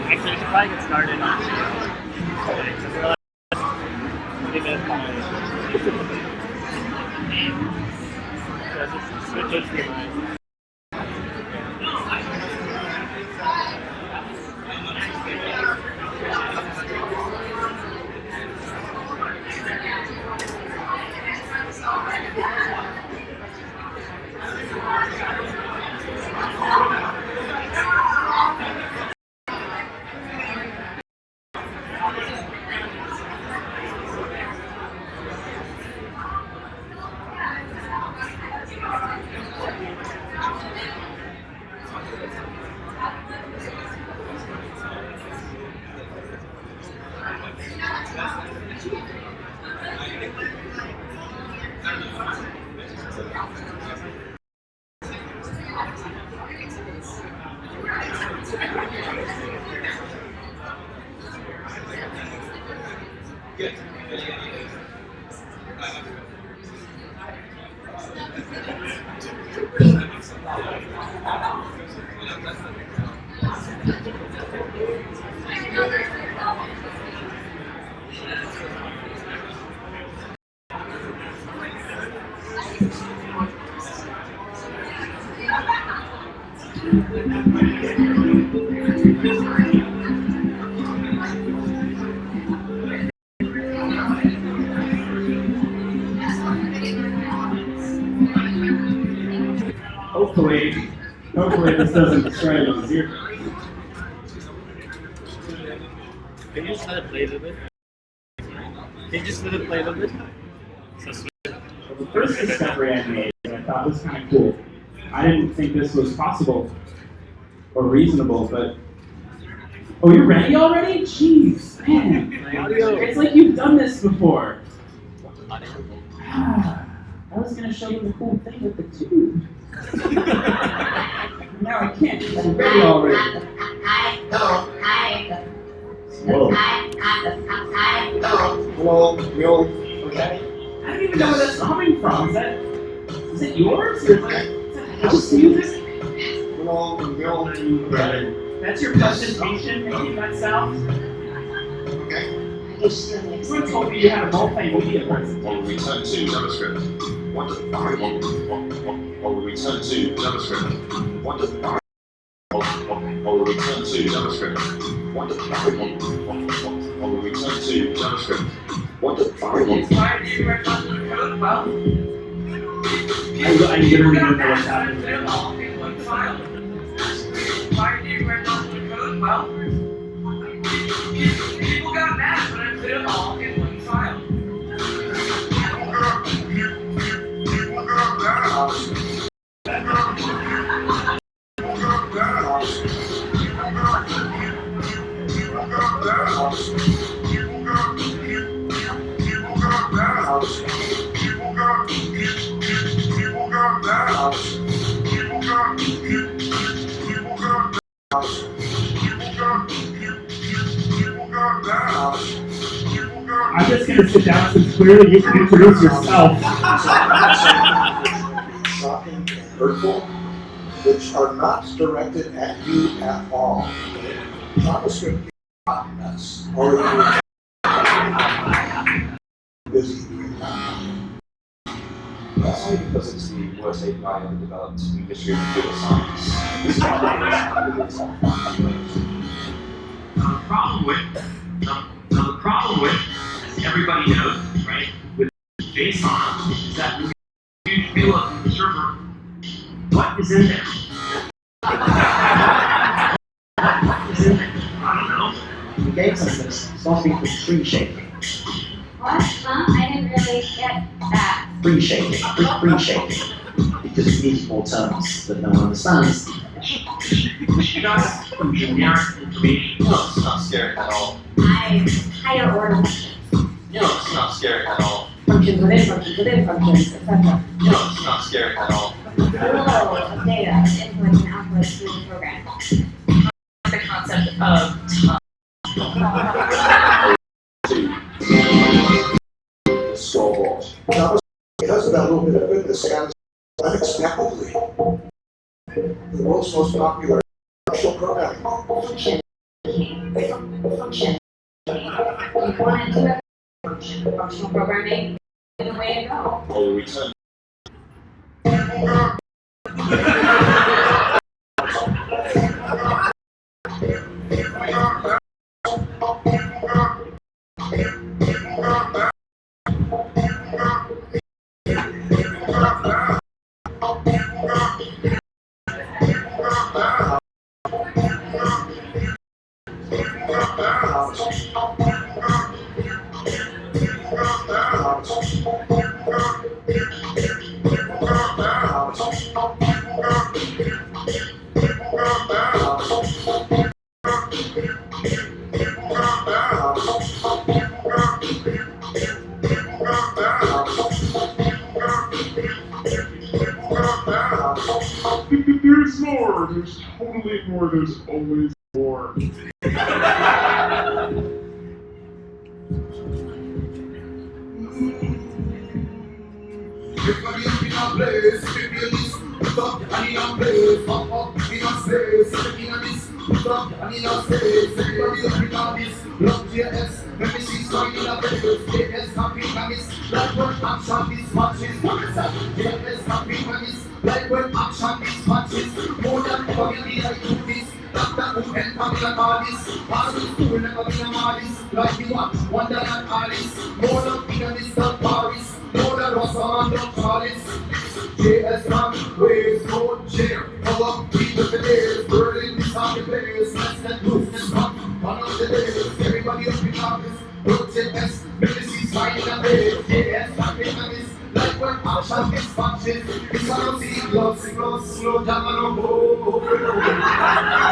Actually, we should probably get started. We're like 20 minutes behind. So just switch HDMI. Hopefully this doesn't destroy the zero. Can you just let it play a little bit? Can you just let it play a little bit? So sweet. Well, the first discovery I made that I thought was kind of cool. I didn't think this was possible or reasonable, but oh, you're ready already? Jeez, man. It's like you've done this before. I was going to show you the cool thing with the tube. Now I can't. I'm ready already. Whoa. Hello, Will. Okay. I don't even know where that's coming from. Is it yours? Or is that house music? Hello, Will. That's your presentation making that sound? Okay. Someone told me you had a multimedia presentation. While we return to JavaScript, what does while we return to JavaScript, what does while we return to JavaScript, what does while we return to JavaScript, what does I literally don't know what's happening. Why do you reconcile the code? Well, people got mad when I put it all in one file. People got mad. I'm just going to sit down since clearly you can introduce yourself. Shocking and hurtful, which are not directed at you at all. JavaScript is not nuts. Or you're busy doing that. That's only because it's the worst API ever developed in the history of computer science. This is The problem with, as everybody knows, right, with JSON, is that when you fill up the server, what is in there? What is in there? I don't know. The game systems something with tree shaking. What? I didn't really get that. Tree shaking. Tree shaking. Because it needs more terms that no one understands. Just some generic information. No, it's not scary at all. Higher order functions. No, it's not scary at all. Functions within functions, etc. No, it's not scary at all. The flow of data, inputs and outputs through the program. The concept of So, because of that little bit of goodness and unexpectedly, the world's most popular functional programming. Function. Function. You want to do a function. Functional programming is the way to go. Or return. There's more. There's totally more. There's always more. Like when action is matches, more than family like do this. Doctor who can family like Alice. All the school never been a Alice. Like you want Wonder and Alice. More than Pianist than Paris. More than Rosamond than Charles. JSConf waves, no chair. Power people for days. Berlin is on the place. Let's let loose this month. One of the days. Everybody up in office. JS, Medicine's finding a way. JSConf is like when action is matches, it's gonna see blood, slow down and go.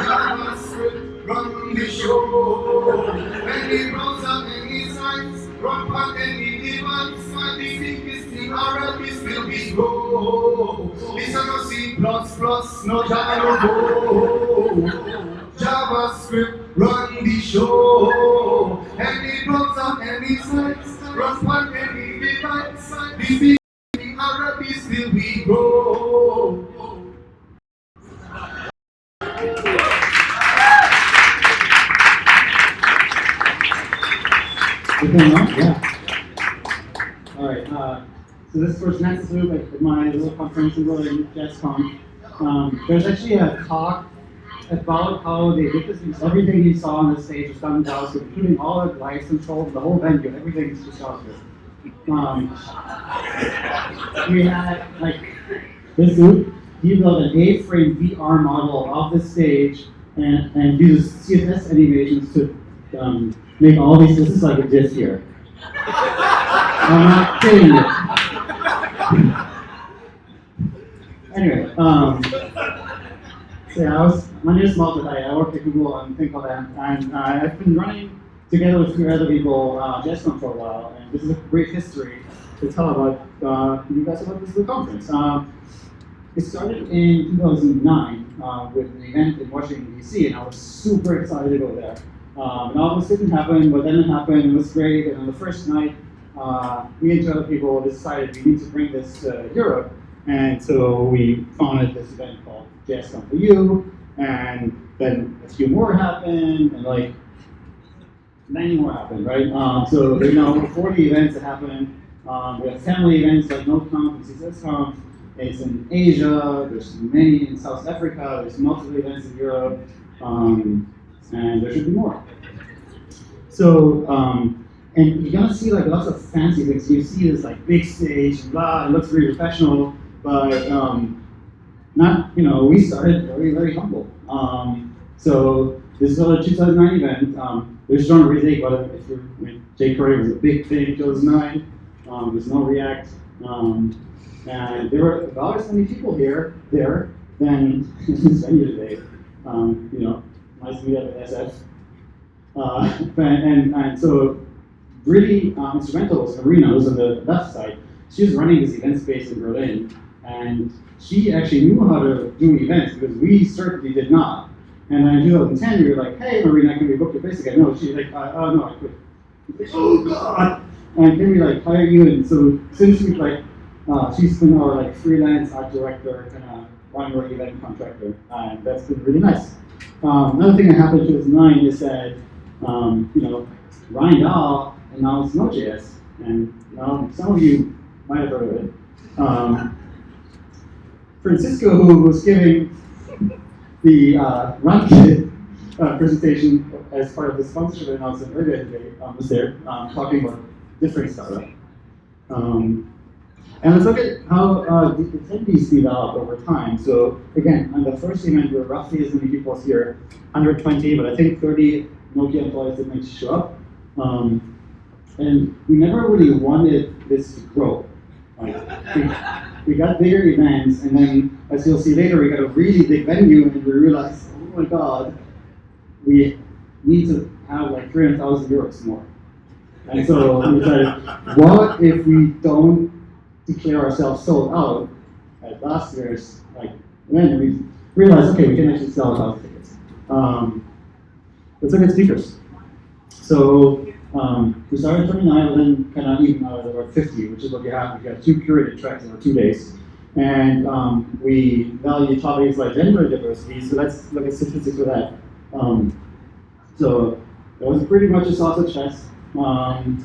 JavaScript, run the show. Any browser, any sites, run on any device. And the biggest thing already still be slow. It's gonna see no down and go. JavaScript, run the show. Any browser, any sites, run on any device. The big Arabic still we grow. Yeah. All right. So this first next loop at my little conference in JSConf, there's actually a talk about how they did this because everything you saw on the stage was done in JavaScript, including all the lights control, the whole venue, everything's just JavaScript. We had like this group, he built an A-frame VR model of the stage and uses CSS animations to make all these. This is like a diss here. I'm not kidding you. Anyway, so yeah, my name is Malte Ubl. I work at Google on a thing called and I've been running together with 3 other people JSConf for a while, and this is a great history to tell about you guys about this conference. It started in 2009 with an event in Washington, D.C., and I was super excited to go there. And all this didn't happen, but then it happened, it was great, and on the first night, me and 2 other people decided we need to bring this to Europe, and so we founded this event called JSConf EU, and then a few more happened, and like many more happened, right? So there are now 40 events that happen. We have family events like NodeConf and CSSConf. It's in Asia, there's many in South Africa, there's multiple events in Europe, and there should be more. So, and you're gonna see like lots of fancy things. You see this like big stage, blah, it looks really professional, but not, we started very, very humble. So this is a 2009 event. There's John Rizek, but if you're, jQuery was a big thing in 2009. There's no React. And there were about as many people there than in this venue today. You know, nice to meet up at SF. And so really instrumental was Marina, who's on the left side. She was running this event space in Berlin, and she actually knew how to do events because we certainly did not. And then in 2010, we were like, hey, Marina, can we book your place again? No, she's like, oh, no, I quit. Like, oh, God! And can we like hire you? And so since we've like, she's been our like freelance art director, kind of one-more event contractor, and that's been really nice. Another thing that happened in 2009 is that, you know, Ryan Dahl announced Node.js, and now some of you might have heard of it. Francisco, who was giving the RunKit presentation as part of the sponsorship announcement earlier today, was there talking about different startup. And let's look at how the attendees develop over time. So again, on the first event, we were roughly as many people as here, 120, but I think 30 Nokia employees didn't actually show up. And we never really wanted this to grow. Like, we got bigger events, and then, as you'll see later, we got a really big venue, and we realized, oh my God, we need to have like 300,000 euros more. And so we said, what if we don't declare ourselves sold out at last year's like event? We realized, okay, we can actually sell 1,000 tickets. Let's look at speakers. So we started at 29, and then kind of even out at about 50, which is what you have. We got 2 curated tracks over 2 days. And we value topics like gender diversity, so let's look at statistics for that. So that was pretty much a sausage fest. And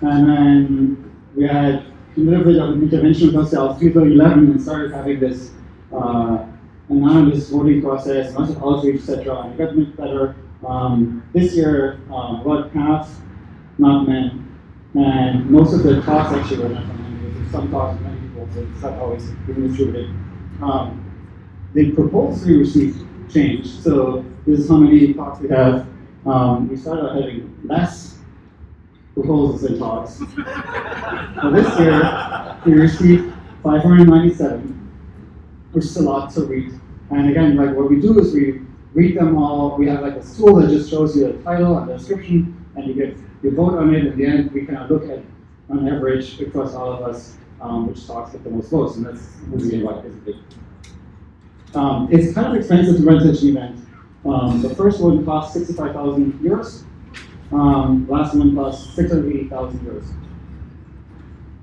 then we had a little bit of an intervention with ourselves, 2011, and started having this anonymous voting process, lots of outreach, etc. And it got much better. This year, about half not men, and most of the talks actually were not from men. There's some talks from many people, so it's not always being distributed. The proposals we received changed. So this is how many talks we have. We started having less proposals than talks. Now this year, we received 597, which is a lot to read. And again, like what we do is we read them all. We have like a tool that just shows you the title and the description, and you vote on it. In the end, we kind of look at, on average, across all of us, which talks get the most votes, and that's what we invite, basically. It's kind of expensive to run such an event. The first one cost 65,000 euros. Last one cost 680,000 euros.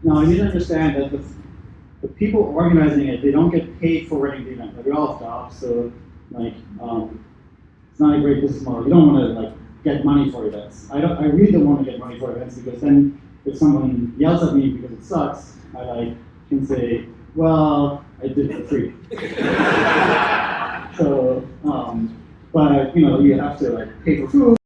Now, you need to understand that the people organizing it, they don't get paid for running the event. Like, we all have jobs, so like, it's not a great business model. You don't want to like get money for events. I really don't want to get money for events, because then if someone yells at me because it sucks, I like can say, well, I did it for free. So, but you know, you have to like pay for food.